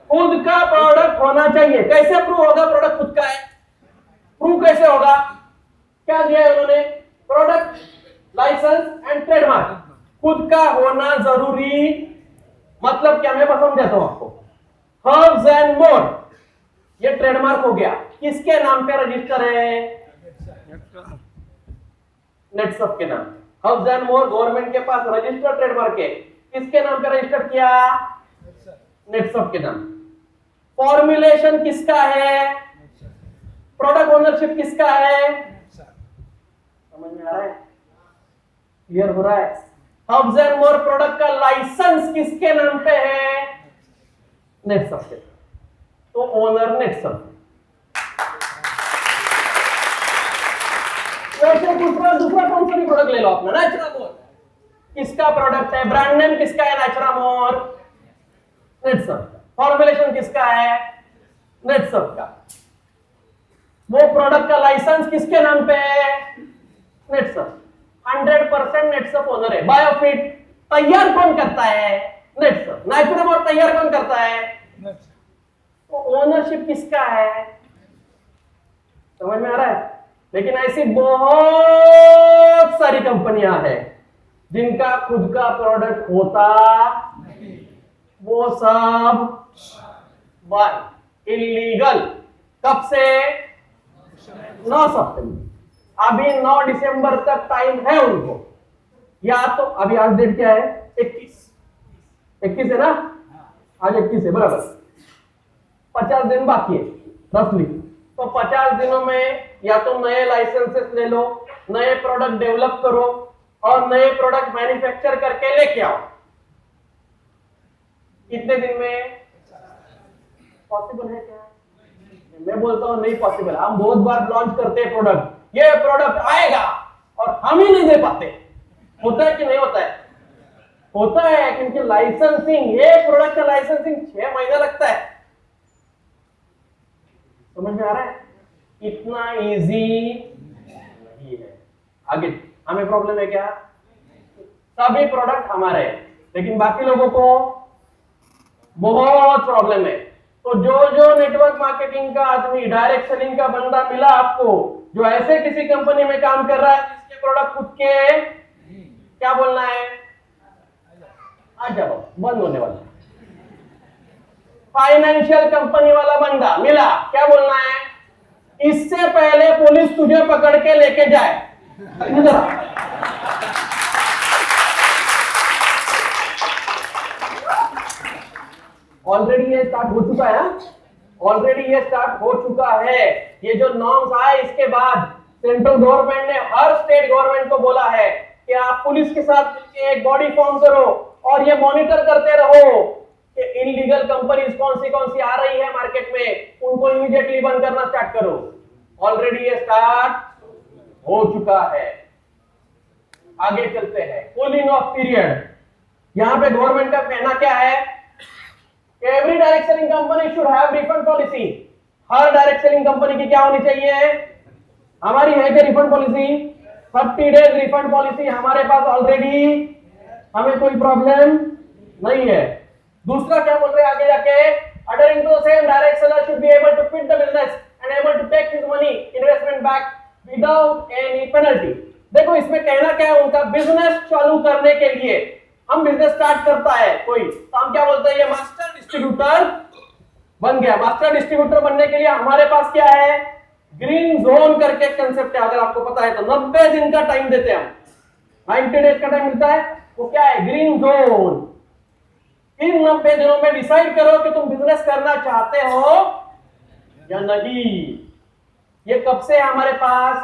खुद का प्रोडक्ट होना चाहिए। कैसे प्रूव होगा प्रोडक्ट खुद का है? प्रूव कैसे होगा? क्या दिया है उन्होंने? प्रोडक्ट लाइसेंस एंड ट्रेडमार्क, खुद का होना जरूरी। मतलब क्या? मैं समझाता हूं आपको। हर्ब्स एंड मोर, ये ट्रेडमार्क हो गया, किसके नाम पे रजिस्टर है? नेटसफ के नाम। हर्ब्स एंड मोर गवर्नमेंट के पास रजिस्टर्ड ट्रेडमार्क है, किसके नाम पे रजिस्टर किया? नेटसफ के नाम। फॉर्मुलेशन किसका है? प्रोडक्ट ओनरशिप किसका है? समझ में आ रहा है? क्लियर हो रहा है? हर्ब्स एंड मोर प्रोडक्ट का लाइसेंस किसके नाम पे है? नेटसफ के। तो ओनर नेटसफ। वैसे दूसरा कौन सा भी प्रोडक्ट ले लो अपना, नेचुरामोर, किसका प्रोडक्ट है? ब्रांड नेम किसका है? नेचुरामोर, नेटसफ। फॉर्मुलेशन किसका है? नेटसफ का। वो प्रोडक्ट का लाइसेंस किसके नाम पे है? नेटसफ। 100% नेटसफ ओनर है। बायोफिट तैयार कौन करता है? नेटसफ। नेचुरामोर तैयार कौन करता है? तो ओनरशिप किसका है? समझ में आ रहा है? लेकिन ऐसी बहुत सारी कंपनियां हैं जिनका खुद का प्रोडक्ट होता नहीं, वो सब इलीगल। कब से? 9 सितंबर। अभी 9 दिसंबर तक टाइम है उनको, या तो अभी आज डेट क्या है? 21 है ना? आज 21 है, बराबर। 50 दिन बाकी है रफली। तो 50 दिनों में या तो नए लाइसेंसेस ले लो, नए प्रोडक्ट डेवलप करो और नए प्रोडक्ट मैन्युफैक्चर करके लेके आओ। कितने दिन में? पॉसिबल है क्या? मैं बोलता हूं नहीं पॉसिबल। हम बहुत बार लॉन्च करते हैं प्रोडक्ट, ये प्रोडक्ट आएगा और हम ही नहीं दे पाते। होता है कि नहीं होता है? होता है, क्योंकि लाइसेंसिंग, ये प्रोडक्ट का लाइसेंसिंग 6 महीना लगता है। समझ में आ रहा है? इतना इजी नहीं है। आगे हमें प्रॉब्लम है क्या? सभी प्रोडक्ट हमारे हैं, लेकिन बाकी लोगों को बहुत प्रॉब्लम है। तो जो नेटवर्क मार्केटिंग का आदमी, डायरेक्ट सेलिंग का बंदा मिला आपको, जो ऐसे किसी कंपनी में काम कर रहा है जिसके प्रोडक्ट खुद के, क्या बोलना है, आ जाओ, बंद होने वाला। फाइनेंशियल कंपनी वाला बंदा मिला, क्या बोलना है, इससे पहले पुलिस तुझे पकड़ के लेके जाए, ऑलरेडी ये स्टार्ट हो चुका है, ऑलरेडी ये स्टार्ट हो चुका है। ये जो नॉर्म्स आए इसके बाद सेंट्रल गवर्नमेंट ने हर स्टेट गवर्नमेंट को बोला है कि आप पुलिस के साथ मिलकर एक बॉडी फॉर्म करो और ये मॉनिटर करते रहो कि इनलीगल कंपनीज कौन सी आ रही है मार्केट में, उनको इमीडिएटली बंद करना स्टार्ट करो। ऑलरेडी ये स्टार्ट हो चुका है। आगे चलते हैं, कूलिंग ऑफ पीरियड। यहां पे गवर्नमेंट का कहना क्या है, every direct selling company should have refund policy. Her direct selling company की क्या होनी चाहिए, हमारी है क्या refund policy, 30 days refund policy हमारे पास ऑलरेडी, हमें कोई प्रॉब्लम नहीं है। दूसरा क्या बोल रहे हैं आगे जाके, adhering to the same, direct seller should be able to quit the business and able to take his money investment back without any penalty। देखो इसमें कहना क्या है उनका, बिजनेस चालू करने के लिए हम बिजनेस स्टार्ट करता है कोई, तो हम क्या बोलते हैं, ये मास्टर डिस्ट्रीब्यूटर बन गया। मास्टर डिस्ट्रीब्यूटर बनने के लिए हमारे पास क्या है, ग्रीन जोन करके कंसेप्ट है, अगर आपको पता है तो। 90 दिन का टाइम देते हैं हम, 90 डेज का टाइम मिलता है, वो क्या है, ग्रीन जोन। इन 90 दिनों में डिसाइड करो कि तुम बिजनेस करना चाहते हो या नहीं। ये कब से है हमारे पास,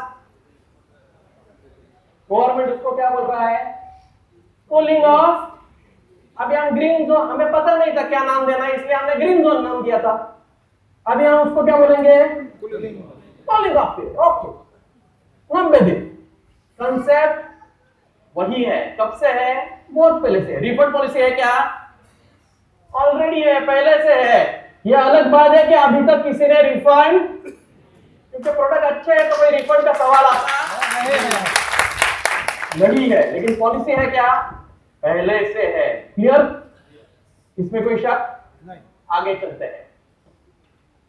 गवर्नमेंट उसको क्या बोल रहा है, कूलिंग ऑफ। अभी हम ग्रीन जोन, हमें पता नहीं था क्या नाम देना है, इसलिए हमने ग्रीन जोन नाम दिया था। अभी हम उसको क्या बोलेंगे, कूलिंग ऑफ पीरियड। ओके, 90 दिन। कंसेप्ट वही है, कब से है, बहुत पहले से। रिफंड पॉलिसी है क्या, ऑलरेडी है, पहले से है। यह अलग बात है कि अभी तक किसी ने रिफंड, क्योंकि प्रोडक्ट अच्छे है तो कोई रिफंड का सवाल आता नहीं है, लेकिन पॉलिसी है क्या, पहले से है। क्लियर, इसमें कोई शक नहीं। आगे चलते हैं,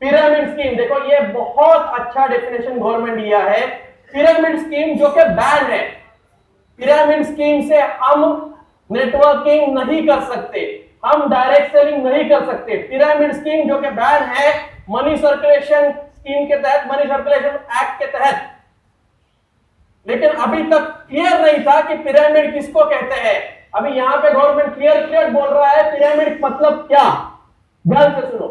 पिरामिड स्कीम। देखो ये बहुत अच्छा डेफिनेशन गवर्नमेंट दिया है, पिरामिड स्कीम जो कि बैन है। पिरामिड स्कीम से हम नेटवर्किंग नहीं कर सकते, हम डायरेक्ट सेलिंग नहीं कर सकते। पिरामिड स्कीम जो कि बैन है मनी सर्कुलेशन स्कीम के तहत, मनी सर्कुलेशन एक्ट के तहत। लेकिन अभी तक क्लियर नहीं था कि पिरामिड किसको कहते हैं। अभी यहां पे गवर्नमेंट क्लियर बोल रहा है पिरामिड मतलब क्या, ध्यान से सुनो।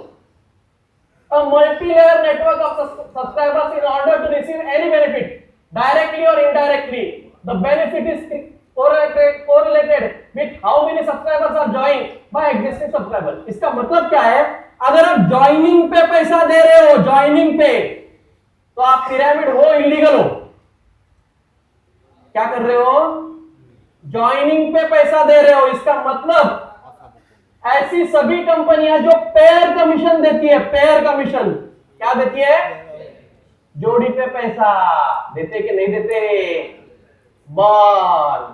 A multi-layer network of subscribers in order to receive any benefit directly or indirectly. The benefit is correlated with how many subscribers are joined by existing subscribers। इसका मतलब क्या है, अगर आप ज्वाइनिंग पे पैसा दे रहे हो, ज्वाइनिंग पे, तो आप पिरामिड हो, इलीगल हो। क्या कर रहे हो, ज्वाइनिंग पे पैसा दे रहे हो। इसका मतलब ऐसी सभी कंपनियां जो पेयर कमीशन देती है, पेयर कमीशन क्या देती है, जोड़ी पे पैसा देते कि नहीं देते, बॉल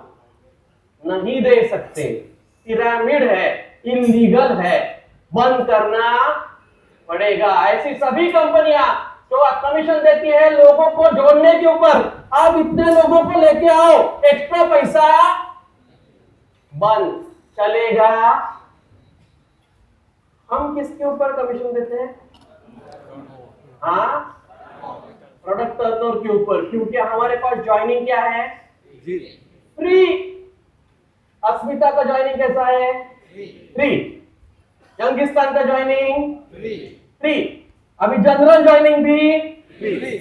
नहीं दे सकते, पिरामिड है, इलीगल है, बंद करना पड़ेगा। ऐसी सभी कंपनियां जो कमीशन देती है लोगों को जोड़ने के ऊपर, आप इतने लोगों को लेके आओ, एक्स्ट्रा पैसा बंद, चलेगा। हम किसके ऊपर कमीशन देते हैं, हाँ, प्रोडक्ट टर्नओवर के ऊपर, क्योंकि हमारे पास ज्वाइनिंग क्या है, फ्री। अस्मिता का ज्वाइनिंग कैसा है, फ्री। यंगिस्तान का ज्वाइनिंग फ्री। अभी जनरल ज्वाइनिंग भी फ्री।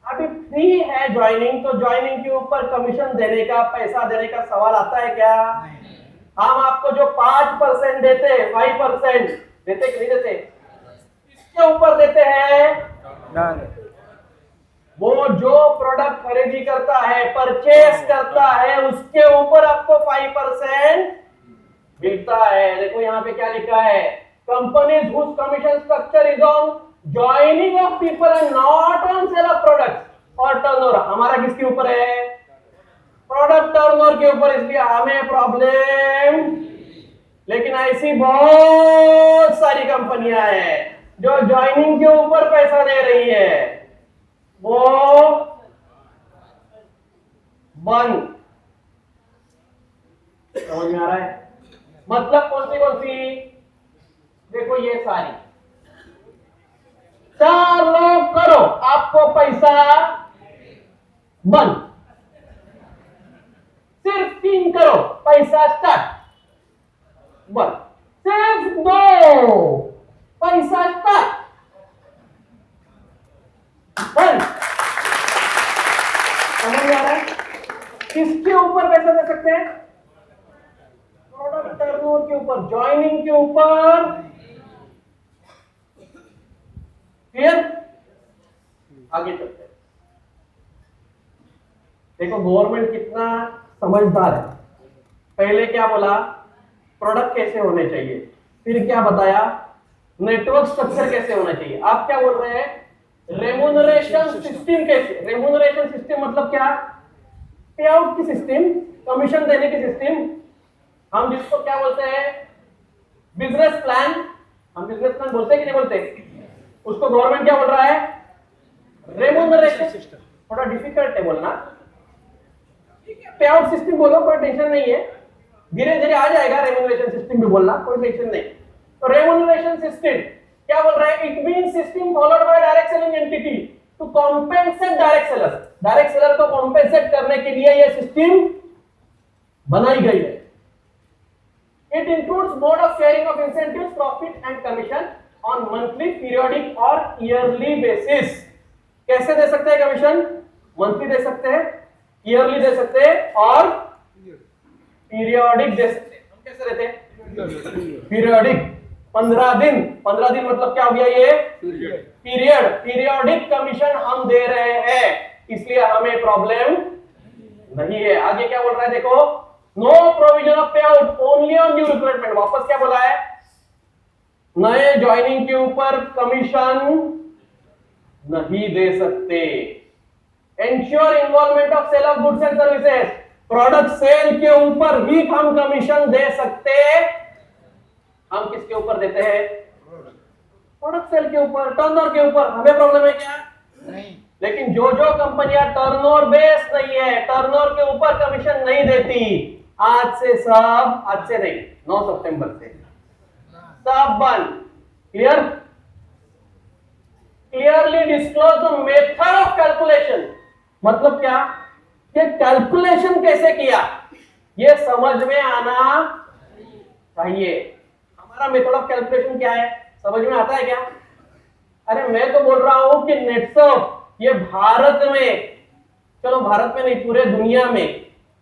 अभी फ्री है ज्वाइनिंग, तो ज्वाइनिंग के ऊपर कमीशन देने का, पैसा देने का सवाल आता है क्या? हम आपको जो 5% देते हैं, 5% देते कि नहीं देते, इसके ऊपर देते हैं। वो जो प्रोडक्ट खरीदी करता है, परचेस करता है, उसके ऊपर आपको 5% मिलता है। देखो यहाँ पे क्या लिखा है, companies whose commission structure is on joining of people and not on sale of product और टर्नओवर। हमारा किसके ऊपर है, प्रोडक्ट टर्नओवर के ऊपर, इसलिए हमें प्रॉब्लम लेकिन ऐसी बहुत सारी कंपनियां हैं जो ज्वाइनिंग के ऊपर पैसा दे रही है, वो बंद। समझ में आ रहा है? मतलब कौन सी? देखो ये सारी, 4 लोग करो, आपको पैसा बंद। सिर्फ 3 करो, पैसा स्टार्ट बंद। सिर्फ 2 पैसा स्टार्ट बंद। समझ में आ रहा है? किसके ऊपर पैसा दे सकते हैं? प्रोडक्ट टर्नओवर के ऊपर, ज्वाइनिंग के ऊपर। क्लियर? आगे चलते हैं। देखो गवर्नमेंट कितना समझदार है। पहले क्या बोला? प्रोडक्ट कैसे होने चाहिए, फिर क्या बताया? नेटवर्क स्ट्रक्चर कैसे होना चाहिए। आप क्या बोल रहे हैं? रेम्यूनरेशन सिस्टम कैसे? रेम्यूनरेशन सिस्टम मतलब क्या? पे आउट की सिस्टम, कमीशन देने की सिस्टम। हम जिसको क्या बोलते हैं? Business plan. हम बिजनेस प्लान बोलते हैं कि नहीं बोलते? उसको गवर्नमेंट क्या बोल रहा है? Remuneration system. थोड़ा डिफिकल्ट है बोलना, पे आउट सिस्टम बोलो, कोई टेंशन नहीं है, धीरे धीरे आ जाएगा। रेम्यूनरेशन सिस्टम भी बोलना, कोई टेंशन नहीं। तो रेम्यूनरेशन सिस्टम क्या बोल रहा है? It means system followed by direct selling entity to compensate direct seller. Direct seller को कॉम्पेंसेट करने के लिए यह सिस्टम बनाई गई है। It includes mode of sharing of incentives, profit and commission on monthly, periodic और ईयरली बेसिस। कैसे दे सकते हैं कमीशन? मंथली दे सकते हैं, ईयरली दे सकते हैं और पीरियोडिक दे सकते हैं। हम कैसे देते हैं? पीरियोडिक। 15 दिन। 15 दिन मतलब क्या हो गया? ये पीरियड। पीरियोडिक कमीशन हम दे रहे हैं, इसलिए हमें प्रॉब्लम नहीं है। आगे क्या बोल रहा है देखो? नो प्रोविजन ऑफ पे out only on new recruitment. वापस क्या बोला है? नए ज्वाइनिंग के ऊपर कमीशन नहीं दे सकते। Ensure involvement of sale of goods and services. Product sale के ऊपर ही हम कमीशन दे सकते। हम किसके ऊपर देते हैं? प्रोडक्ट सेल के ऊपर, टर्नओवर के ऊपर। हमें प्रॉब्लम है क्या? नहीं। लेकिन जो कंपनियां टर्नओवर बेस नहीं है, टर्नओवर के ऊपर कमीशन नहीं देती, आज से नहीं, 9 सितंबर से सब बंद। Clear? Clearly disclose the method of calculation. मतलब क्या? ये कैलकुलेशन कैसे किया, ये समझ में आना चाहिए। हमारा मेथड ऑफ कैलकुलेशन क्या है, समझ में आता है क्या? अरे मैं तो बोल रहा हूं कि नेटसर्फ ये भारत में, चलो भारत में नहीं, पूरे दुनिया में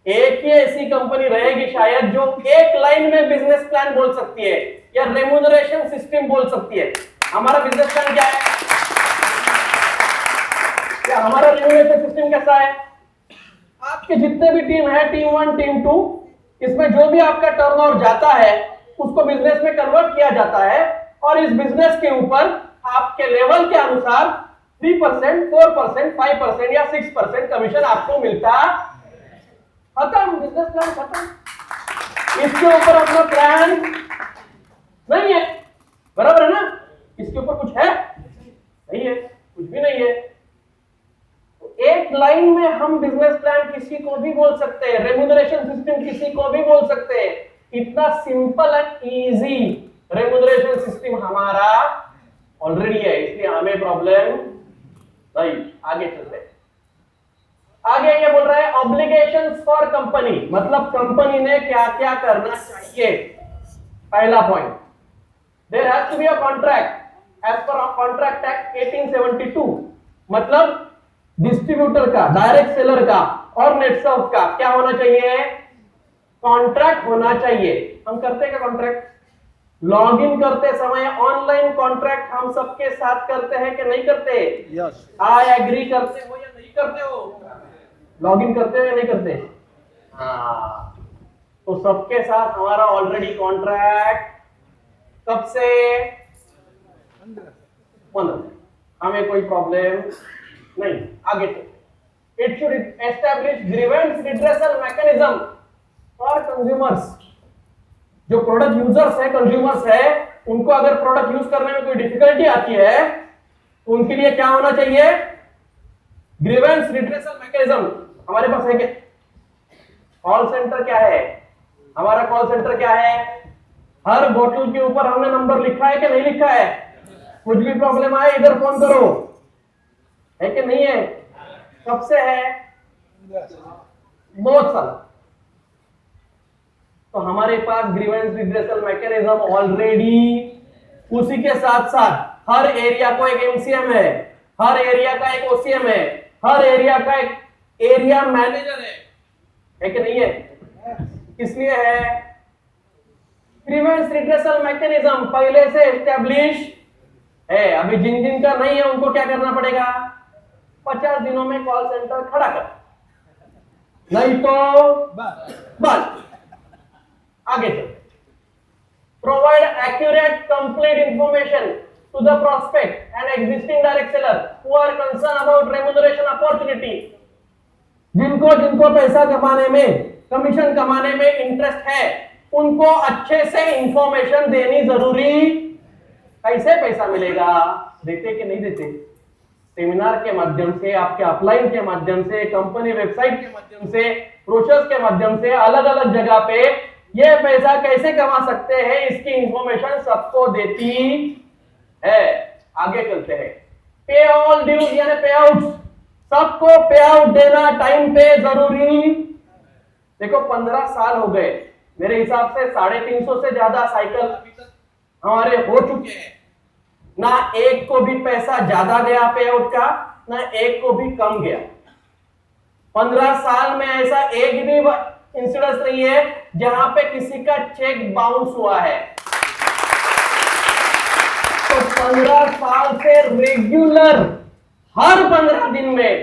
एक ही ऐसी कंपनी रहेगी शायद जो एक लाइन में बिजनेस प्लान बोल सकती है या रेम्यूनरेशन सिस्टम बोल सकती है। हमारा बिजनेस प्लान क्या है? क्या हमारा रेम्यूनरेशन सिस्टम कैसा है? आपके जितने भी टीम है, टीम 1, टीम 2, इसमें जो भी आपका टर्नओवर जाता है उसको बिजनेस में कन्वर्ट किया जाता है और इस बिजनेस के ऊपर आपके लेवल के अनुसार 3%, 4%, 5% या 6% कमीशन आपको मिलता। खत्म, बिजनेस प्लान खत्म। इसके ऊपर अपना प्लान नहीं है, बराबर है ना? इसके ऊपर कुछ है नहीं है, कुछ भी नहीं है। तो एक लाइन में हम बिजनेस प्लान किसी को भी बोल सकते हैं, रेम्यूनरेशन सिस्टम किसी को भी बोल सकते हैं। इतना simple and easy remuneration system हमारा ऑलरेडी है, इसलिए हमें प्रॉब्लम नहीं। आगे चलते हैं। आगे ये बोल रहा है ऑब्लिगेशंस फॉर कंपनी, मतलब कंपनी ने क्या क्या करना चाहिए। पहला point, there has to be a contract as per contract act 1872। मतलब डिस्ट्रीब्यूटर का, डायरेक्ट सेलर का और नेटसर्फ का क्या होना चाहिए? कॉन्ट्रैक्ट होना चाहिए। हम करते हैं क्या कॉन्ट्रैक्ट? लॉग इन करते समय ऑनलाइन कॉन्ट्रैक्ट हम सबके साथ करते हैं कि नहीं करते? यस। आई एग्री करते हो या नहीं करते हो? लॉग इन करते हो या नहीं करते? हाँ, तो सबके साथ हमारा ऑलरेडी कॉन्ट्रैक्ट कब से? 15। हमें कोई प्रॉब्लम नहीं। आगे चलते। It should establish grievance redressal mechanism for consumers. जो प्रोडक्ट यूजर्स है, कंज्यूमर्स है, उनको अगर प्रोडक्ट यूज करने में कोई डिफिकल्टी आती है तो उनके लिए क्या होना चाहिए? ग्रीवेंस रिड्रेसल मैकेनिज्म हमारे पास है क्या? कॉल सेंटर क्या है? हमारा कॉल सेंटर क्या है? हर बोतल के ऊपर हमने नंबर लिखा है कि नहीं लिखा है? कुछ भी प्रॉब्लम आए इधर फोन करो, है कि नहीं है? कब से है? बहुत साल। तो हमारे पास ग्रीवेंस रिड्रेसल मैकेनिज्म ऑलरेडी, उसी के साथ साथ हर एरिया को एक एमसीएम है, हर एरिया का एक ओसीएम है, हर एरिया का एक एरिया मैनेजर है कि नहीं है? किसलिए है? ग्रीवेंस रिड्रेसल मैकेनिज्म पहले से एस्टेब्लिश है। अभी जिन जिन का नहीं है उनको क्या करना पड़ेगा? 50 दिनों में कॉल सेंटर खड़ा कर, नहीं तो बस। आगे चल। Provide accurate complete information to the prospect and existing direct seller who are concern about remuneration opportunity. जिनको पैसा कमाने में, कमीशन कमाने में इंटरेस्ट है, उनको अच्छे से इंफॉर्मेशन देनी जरूरी। कैसे पैसा मिलेगा? देते कि नहीं देते? सेमिनार के माध्यम से, आपके अपलाइन के माध्यम से, कंपनी वेबसाइट के माध्यम से, ब्रोशर्स के माध्यम से, अलग अलग जगह पे ये पैसा कैसे कमा सकते हैं इसकी इंफॉर्मेशन सबको देती है। आगे चलते हैं। पे ऑल ड्यूज यानी पे आउट, सबको पे आउट देना टाइम पे जरूरी। देखो 15 साल हो गए, मेरे हिसाब से 350 से ज्यादा साइकिल अभी तक हमारे हो चुके हैं। ना एक को भी पैसा ज्यादा गया पे आउट का, ना एक को भी कम गया। 15 साल में ऐसा एक भी इंसिडेंस नहीं है जहां पे किसी का चेक बाउंस हुआ है। तो 15 साल से रेगुलर हर 15 दिन में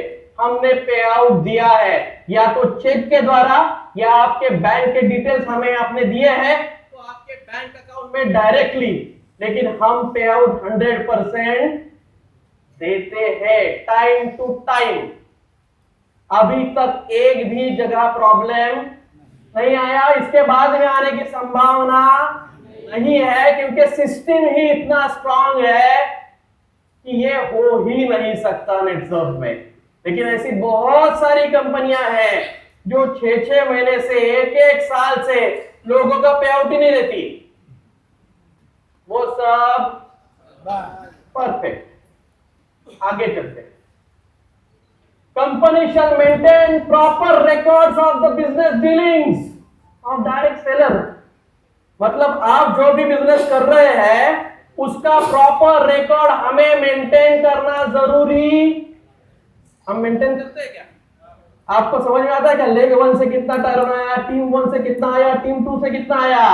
हमने पे आउट दिया है, या तो चेक के द्वारा या आपके बैंक के डिटेल्स हमें आपने दिए हैं तो आपके बैंक अकाउंट में डायरेक्टली, लेकिन हम पे आउट 100% देते हैं टाइम टू टाइम। अभी तक एक भी जगह प्रॉब्लम नहीं आया, इसके बाद में आने की संभावना नहीं है, क्योंकि सिस्टम ही इतना स्ट्रांग है कि ये हो ही नहीं सकता नेटसर्फ में। लेकिन ऐसी बहुत सारी कंपनियां हैं जो 6-6 महीने से, 1-1 साल से लोगों का पे आउट ही नहीं देती। वो सब परफेक्ट। आगे चलते हैं। Company shall maintain proper records of the business dealings of direct seller। मतलब आप जो भी बिजनेस कर रहे हैं उसका प्रॉपर रिकॉर्ड हमें मेंटेन करना जरूरी। हम मेंटेन करते हैं क्या? आपको समझ में आता है क्या? लेग 1 से कितना टर्न आया, टीम 1 से कितना आया, टीम 2 से कितना आया,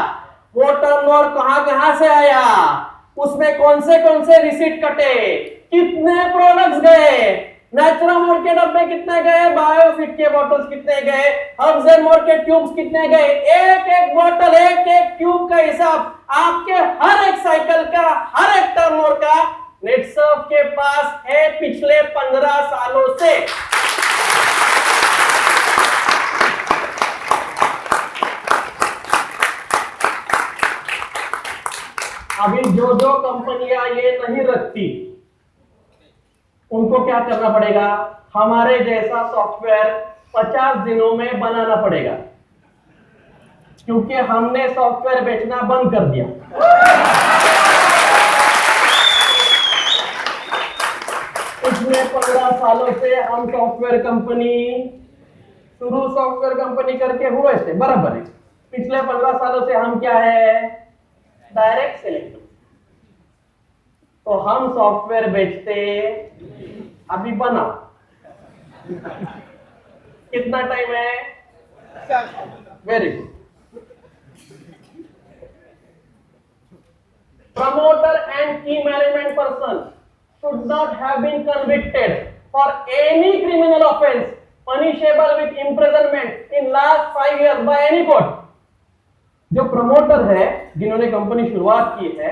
वो टर्न और कहां से आया, उसमें कौन से रिसीट कटे, कितने प्रोडक्ट्स गए, नेचुरल के डब्बे कितने गए, बायोफिट के बॉटल्स कितने गए, हब्स के ट्यूब्स कितने गए, एक एक बॉटल, एक एक ट्यूब का हिसाब आपके हर एक साइकिल का, हर एक टर्नओवर का नेटसर्फ के पास है पिछले 15 सालों से। अभी जो कंपनियां ये नहीं रखती उनको क्या करना पड़ेगा? हमारे जैसा सॉफ्टवेयर 50 दिनों में बनाना पड़ेगा, क्योंकि हमने सॉफ्टवेयर बेचना बंद कर दिया। पिछले 15 सालों से हम सॉफ्टवेयर कंपनी, शुरू सॉफ्टवेयर कंपनी करके हुए थे, बराबर है। पिछले 15 सालों से हम क्या है? Direct selling. तो हम सॉफ्टवेयर बेचते अभी बना कितना टाइम है? Very good. Promoter and key management person should not have been convicted for any criminal offense punishable with imprisonment in last 5 years by any court। जो प्रमोटर है, जिन्होंने कंपनी शुरुआत की है,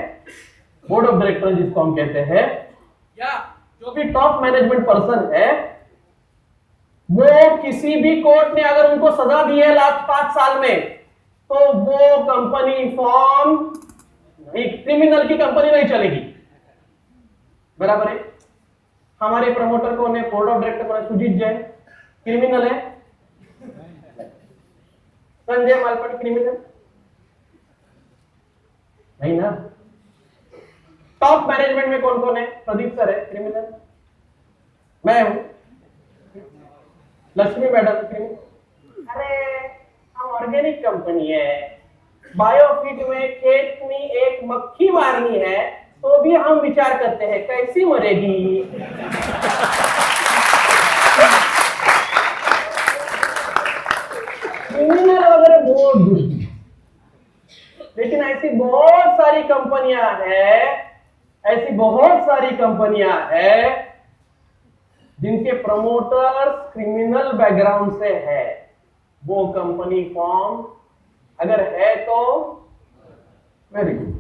बोर्ड ऑफ डायरेक्टर जिसको हम कहते हैं, या जो भी टॉप मैनेजमेंट पर्सन है, वो किसी भी कोर्ट ने अगर उनको सजा दी है लास्ट 5 साल में, तो वो कंपनी फॉर्म नहीं, क्रिमिनल की कंपनी नहीं चलेगी। बराबर है। हमारे प्रमोटर कौन है, बोर्ड ऑफ डायरेक्टर कौन है, सुजीत जैन क्रिमिनल है? संजय मालपट क्रिमिनल नहीं ना। टॉप मैनेजमेंट में कौन कौन है, प्रदीप सर है क्रिमिनल, मैं हूं, लक्ष्मी मैडम क्रिमिनल। अरे हम ऑर्गेनिक कंपनी है, बायोफिट में खेत में एक मक्खी मारनी है तो भी हम विचार करते हैं कैसी मरेगी। क्रिमिनल वगैरह बहुत दूर की। लेकिन ऐसी बहुत सारी कंपनियां हैं, ऐसी बहुत सारी कंपनियां हैं जिनके प्रमोटर्स क्रिमिनल बैकग्राउंड से है। वो कंपनी फॉर्म अगर है तो वेरी गुड,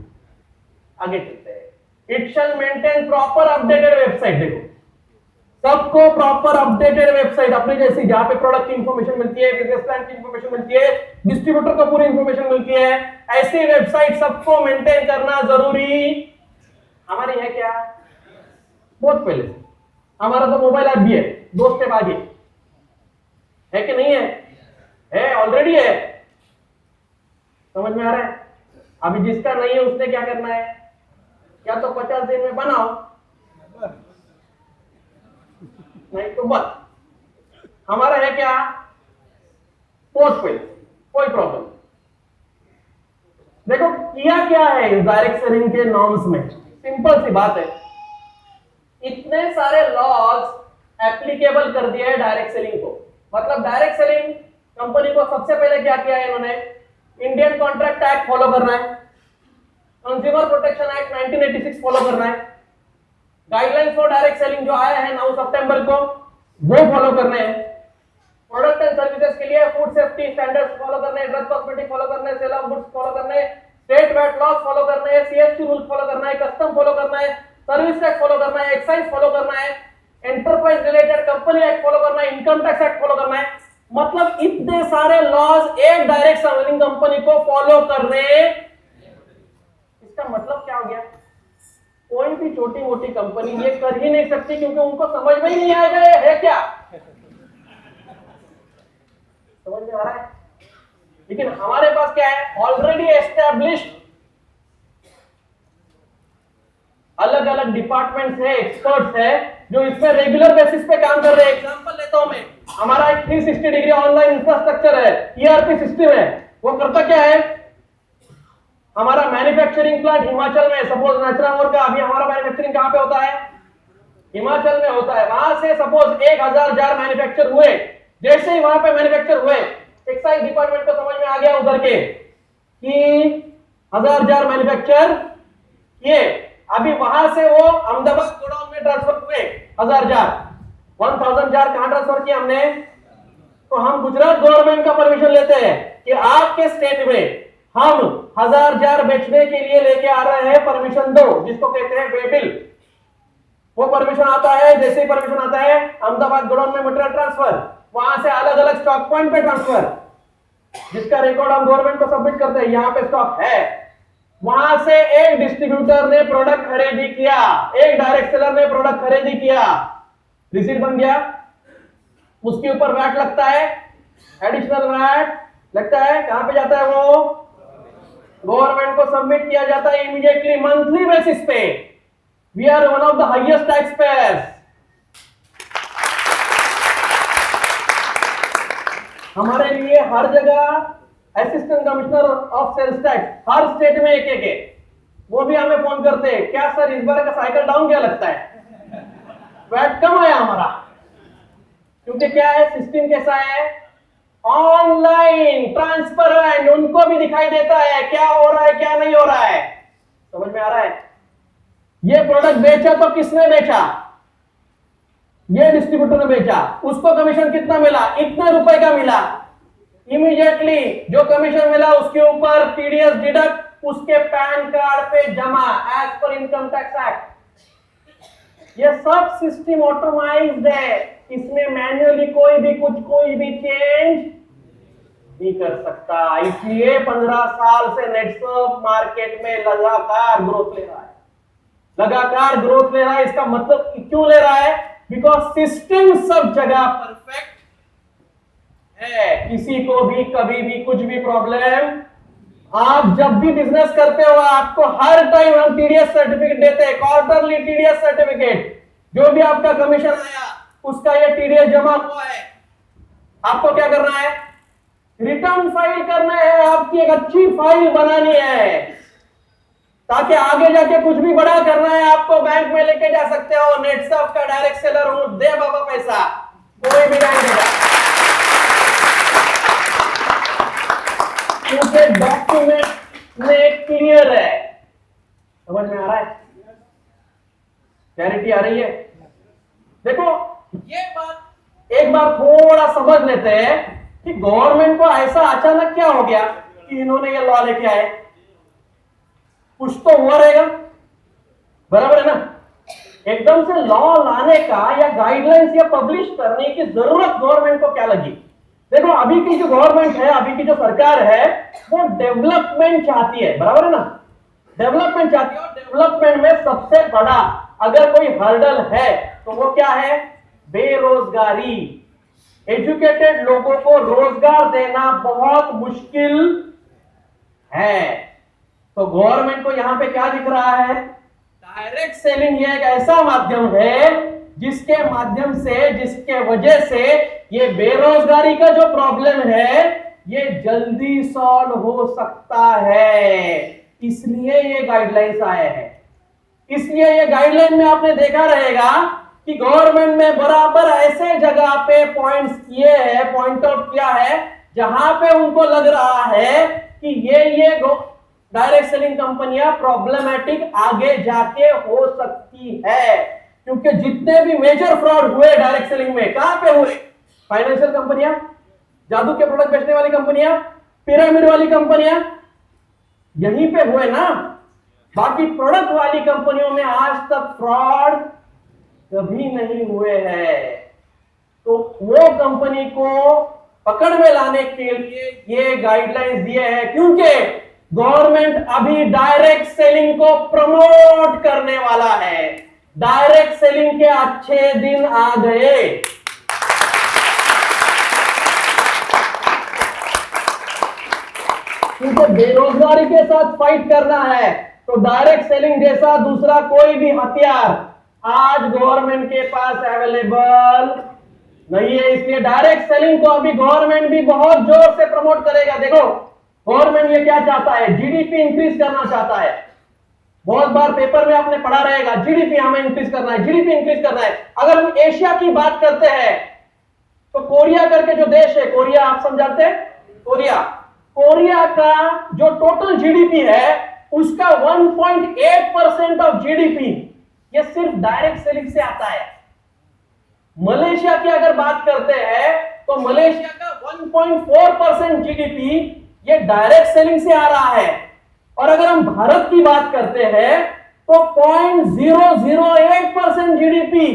आगे चलते हैं। It shall maintain proper updated website. देखो सबको प्रॉपर अपडेटेड वेबसाइट अपनी जैसी, जहां पे प्रोडक्ट की इंफॉर्मेशन मिलती है, बिजनेस प्लान की इंफॉर्मेशन मिलती है, डिस्ट्रीब्यूटर को पूरी इंफॉर्मेशन मिलती है, ऐसी वेबसाइट सबको मेंटेन करना जरूरी हमारी है क्या? बहुत पहले से। हमारा तो मोबाइल ऐप भी है, 2 स्टेप आगे है कि नहीं है? है, ऑलरेडी है। समझ में आ रहा है? अभी जिसका नहीं है उसने क्या करना है, या तो 50 दिन में बनाओ, नहीं तो बस। हमारा है क्या, पोस्ट पे, कोई प्रॉब्लम। देखो किया क्या है इस डायरेक्ट सेलिंग के नॉर्म्स में, सिंपल सी बात है, इतने सारे लॉज एप्लीकेबल कर दिए है डायरेक्ट सेलिंग को। मतलब डायरेक्ट सेलिंग कंपनी को सबसे पहले क्या किया है इन्होंने, इंडियन कॉन्ट्रैक्ट एक्ट फॉलो करना है, कंज्यूमर प्रोटेक्शन एक्ट 1986 फॉलो करना है, गाइडलाइंस फॉर डायरेक्ट सेलिंग जो आया है 9 सितंबर को वो फॉलो करने हैं, प्रोडक्ट एंड सर्विसेज के लिए फूड सेफ्टी स्टैंडर्ड्स फॉलो करने हैं, ड्रग कॉस्मेटिक फॉलो करने हैं, सेल ऑफ गुड्स फॉलो करने हैं, स्टेट वैट लॉस फॉलो करने हैं, सीएसटी रूल फॉलो करना है, कस्टम फॉलो करना है, सर्विस टैक्स फॉलो करना है, एक्साइज फॉलो करना है, enterprise related company act follow करना है, इनकम टैक्स एक्ट फॉलो करना है। मतलब इतने सारे लॉज एक डायरेक्ट सेलिंग कंपनी को फॉलो करने। इसका मतलब क्या हो गया, कोई भी छोटी मोटी कंपनी ये कर ही नहीं सकती, क्योंकि उनको समझ में ही नहीं आएगा है क्या। समझ में आ रहा है? लेकिन हमारे पास क्या है, ऑलरेडी एस्टैब्लिश्ड अलग अलग डिपार्टमेंट्स है, एक्सपर्ट्स है जो इसमें रेगुलर बेसिस पे काम कर रहे हैं। एग्जांपल लेता हूं मैं, हमारा एक 360 डिग्री ऑनलाइन इंफ्रास्ट्रक्चर है, ईआरपी सिस्टम है। वो करता क्या है, हमारा मैन्युफैक्चरिंग प्लांट हिमाचल में, सपोज नेचुरामोर का अभी हमारा मैन्युफैक्चरिंग कहां पे होता है, हिमाचल में होता है। वहां से सपोज 1000 जार मैन्युफैक्चर हुए, जैसे ही वहां पे मैन्युफैक्चर हुए, एक्साइज डिपार्टमेंट को समझ में आ गया उधर के कि 1000 जार मैन्युफैक्चर किए, अभी वहां से वो अहमदाबाद गोडाउन में ट्रांसफर हुए 1000 जार, 1000 जार कहां ट्रांसफर किया हमने, तो हम गुजरात गवर्नमेंट का परमिशन लेते हैं कि आपके स्टेट में हम 1000 जार बेचने के लिए लेके आ रहे हैं, परमिशन दो, जिसको कहते हैं वे बिल। वो परमिशन आता है, जैसे ही परमिशन आता है अहमदाबाद गोडाउन में मटेरियल ट्रांसफर, वहां से अलग अलग स्टॉक पॉइंट पे ट्रांसफर, जिसका रिकॉर्ड हम गवर्नमेंट को सबमिट करते हैं, यहां पे स्टॉक है। वहां से एक डिस्ट्रीब्यूटर ने प्रोडक्ट खरीदी किया, एक डायरेक्ट सेलर ने प्रोडक्ट खरीदी किया, रिसीट बन गया, उसके ऊपर वैट लगता है, एडिशनल वैट लगता है, कहां पे जाता है वो, गवर्नमेंट को सबमिट किया जाता है इमीडिएटली मंथली बेसिस पे। We are one of the highest tax payers. हमारे लिए हर जगह assistant commissioner of sales tax, हर स्टेट में एक एक है, वो भी हमें फोन करते हैं, क्या सर इस बार का साइकिल डाउन क्या लगता है, वैट कम आया हमारा। क्योंकि क्या है, सिस्टम कैसा है, ऑनलाइन ट्रांसपेरेंट, उनको भी दिखाई देता है क्या हो रहा है क्या नहीं हो रहा है। समझ में आ रहा है? ये प्रोडक्ट बेचा तो किसने बेचा, ये डिस्ट्रीब्यूटर ने बेचा, उसको कमीशन कितना मिला, इतने रुपए का मिला, इमीडिएटली जो कमीशन मिला उसके ऊपर टीडीएस डिडक्ट उसके पैन कार्ड पे जमा as per income tax act. ये सब सिस्टम ऑटोमाइज्ड है, इसमें मैन्युअली कोई भी चेंज नहीं कर सकता। इसलिए 15 साल से नेटसर्फ मार्केट में लगातार ग्रोथ ले रहा है, लगातार ग्रोथ ले रहा है। इसका मतलब क्यों ले रहा है? बिकॉज सिस्टम सब जगह परफेक्ट है, किसी को भी कभी भी कुछ भी प्रॉब्लम। आप जब भी बिजनेस करते हो आपको हर टाइम हम टीडीएस सर्टिफिकेट देते हैं, क्वार्टरली टीडीएस सर्टिफिकेट। जो भी आपका कमीशन आया उसका ये टीडीएस जमा हुआ है। आपको क्या करना है? रिटर्न फाइल करना है, आपकी एक अच्छी फाइल बनानी है ताकि आगे जाके कुछ भी बड़ा करना है आपको बैंक में लेके जा सकते हो। नेटसर्फ का डायरेक्ट सेलर हूं, दे बाबा पैसा, कोई भी नहीं देगा, क्योंकि डॉक्यूमेंट में क्लियर है। समझ में आ रहा है? क्लैरिटी आ रही है? देखो ये बात एक बार थोड़ा समझ लेते हैं कि गवर्नमेंट को ऐसा अचानक क्या हो गया कि इन्होंने ये लॉ लेके आए। कुछ तो हुआ रहेगा, बराबर है ना? एकदम से लॉ लाने का या गाइडलाइंस या पब्लिश करने की जरूरत गवर्नमेंट को क्या लगी? देखो अभी की जो गवर्नमेंट है, अभी की जो सरकार है, वो डेवलपमेंट चाहती है, बराबर है ना? डेवलपमेंट चाहती है, और डेवलपमेंट में सबसे बड़ा अगर कोई हर्डल है तो वो क्या है? बेरोजगारी। एजुकेटेड लोगों को रोजगार देना बहुत मुश्किल है। तो गवर्नमेंट को यहां पे क्या दिख रहा है? डायरेक्ट सेलिंग ये एक ऐसा माध्यम है जिसके माध्यम से, जिसके वजह से ये बेरोजगारी का जो प्रॉब्लम है ये जल्दी सॉल्व हो सकता है। इसलिए ये गाइडलाइंस आए हैं। इसलिए ये गाइडलाइन में आपने देखा रहेगा कि गवर्नमेंट में बराबर ऐसे जगह पे पॉइंट्स किए हैं, पॉइंट आउट किया है जहां पे उनको लग रहा है कि ये डायरेक्ट सेलिंग कंपनियां प्रॉब्लमेटिक आगे जाके हो सकती है। क्योंकि जितने भी मेजर फ्रॉड हुए डायरेक्ट सेलिंग में कहां पे हुए? फाइनेंशियल कंपनियां, जादू के प्रोडक्ट बेचने वाली कंपनियां, पिरामिड वाली कंपनियां, यहीं पे हुए ना। बाकी प्रोडक्ट वाली कंपनियों में आज तक फ्रॉड कभी नहीं हुए हैं। तो वो कंपनी को पकड़ में लाने के लिए ये गाइडलाइंस दिए हैं, क्योंकि गवर्नमेंट अभी डायरेक्ट सेलिंग को प्रमोट करने वाला है। डायरेक्ट सेलिंग के अच्छे दिन आ गए। क्योंकि बेरोजगारी के साथ फाइट करना है तो डायरेक्ट सेलिंग जैसा दूसरा कोई भी हथियार आज गवर्नमेंट के पास अवेलेबल नहीं है। इसलिए डायरेक्ट सेलिंग को अभी गवर्नमेंट भी बहुत जोर से प्रमोट करेगा। देखो गवर्नमेंट ये क्या चाहता है? जीडीपी इंक्रीज करना चाहता है। बहुत बार पेपर में आपने पढ़ा रहेगा जीडीपी हमें इंक्रीज करना है, जीडीपी इंक्रीज करना है। अगर हम एशिया की बात करते हैं तो कोरिया करके जो देश है, कोरिया आप समझाते हैं? कोरिया का जो टोटल जीडीपी है उसका 1.8% ऑफ जीडीपी ये सिर्फ डायरेक्ट सेलिंग से आता है। मलेशिया की अगर बात करते हैं तो मलेशिया का 1.4% जीडीपी ये डायरेक्ट सेलिंग से आ रहा है। और अगर हम भारत की बात करते हैं तो 0.008% जीडीपी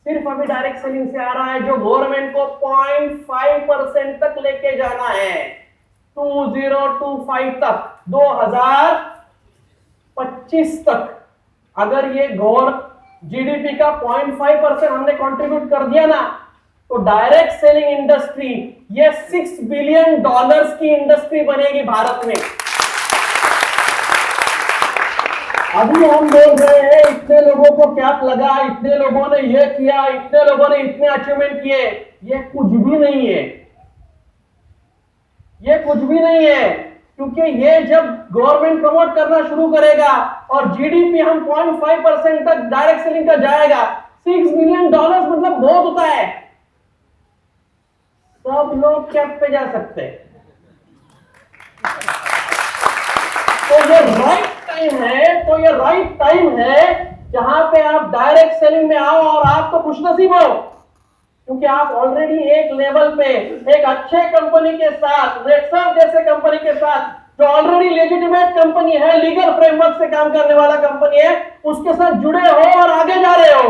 सिर्फ अभी डायरेक्ट सेलिंग से आ रहा है, जो गवर्नमेंट को 0.5% तक लेके जाना है, 2025 तक, 2025 तक। अगर ये जीडीपी का 0.5% हमने कंट्रीब्यूट कर दिया ना तो डायरेक्ट सेलिंग इंडस्ट्री ये $6 बिलियन की इंडस्ट्री बनेगी भारत में। अभी हम बोल रहे हैं इतने लोगों को कैप लगा, इतने लोगों ने ये किया, इतने लोगों ने इतने अचीवमेंट किए, ये कुछ भी नहीं है। ये कुछ भी नहीं है, क्योंकि ये जब गवर्नमेंट प्रमोट करना शुरू करेगा और जीडीपी हम 0.5% तक डायरेक्ट सेलिंग का जाएगा, $6 बिलियन मतलब बहुत होता है। सब लोग कैप पे जा सकते हैं। तो ये राइट टाइम है जहां पे आप डायरेक्ट सेलिंग में आओ और आप तो खुशनसीब हो क्योंकि आप ऑलरेडी एक लेवल पे एक अच्छे कंपनी के साथ, नेटसर्फ जैसे कंपनी के साथ, जो ऑलरेडी लेजिटिमेट कंपनी है, लीगल फ्रेमवर्क से काम करने वाला कंपनी है, उसके साथ जुड़े हो और आगे जा रहे हो।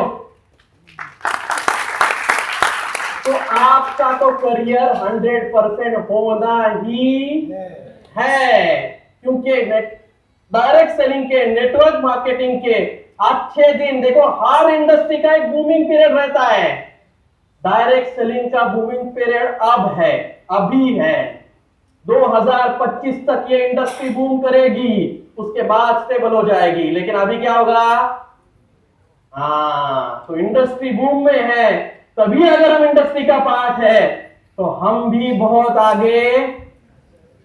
तो तो आपका तो करियर 100% होना ही है, क्योंकि डायरेक्ट सेलिंग के, नेटवर्क मार्केटिंग के अच्छे दिन देखो, हर इंडस्ट्री का एक बूमिंग पीरियड रहता है। डायरेक्ट सेलिंग का बूमिंग पीरियड अब है, अभी है। 2025 तक ये इंडस्ट्री बूम करेगी, उसके बाद स्टेबल हो जाएगी। लेकिन अभी क्या होगा? हाँ, तो इंडस्ट्री बूम में है, तभी अगर हम इंडस्ट्री का पार्ट है तो हम भी बहुत आगे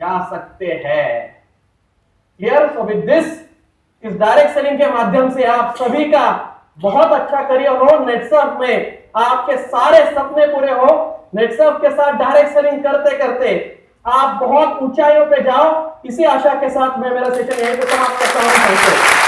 जा सकते हैं। क्लियर? सो विद दिस, इस डायरेक्ट सेलिंग के माध्यम से आप सभी का बहुत अच्छा करियर हो, नेटसर्फ में आपके सारे सपने पूरे हो। नेटसर्फ के साथ डायरेक्ट सेलिंग करते करते आप बहुत ऊंचाइयों पे जाओ। इसी आशा के साथ मैं मेरा सेशन यहीं पे समाप्त करता हूं।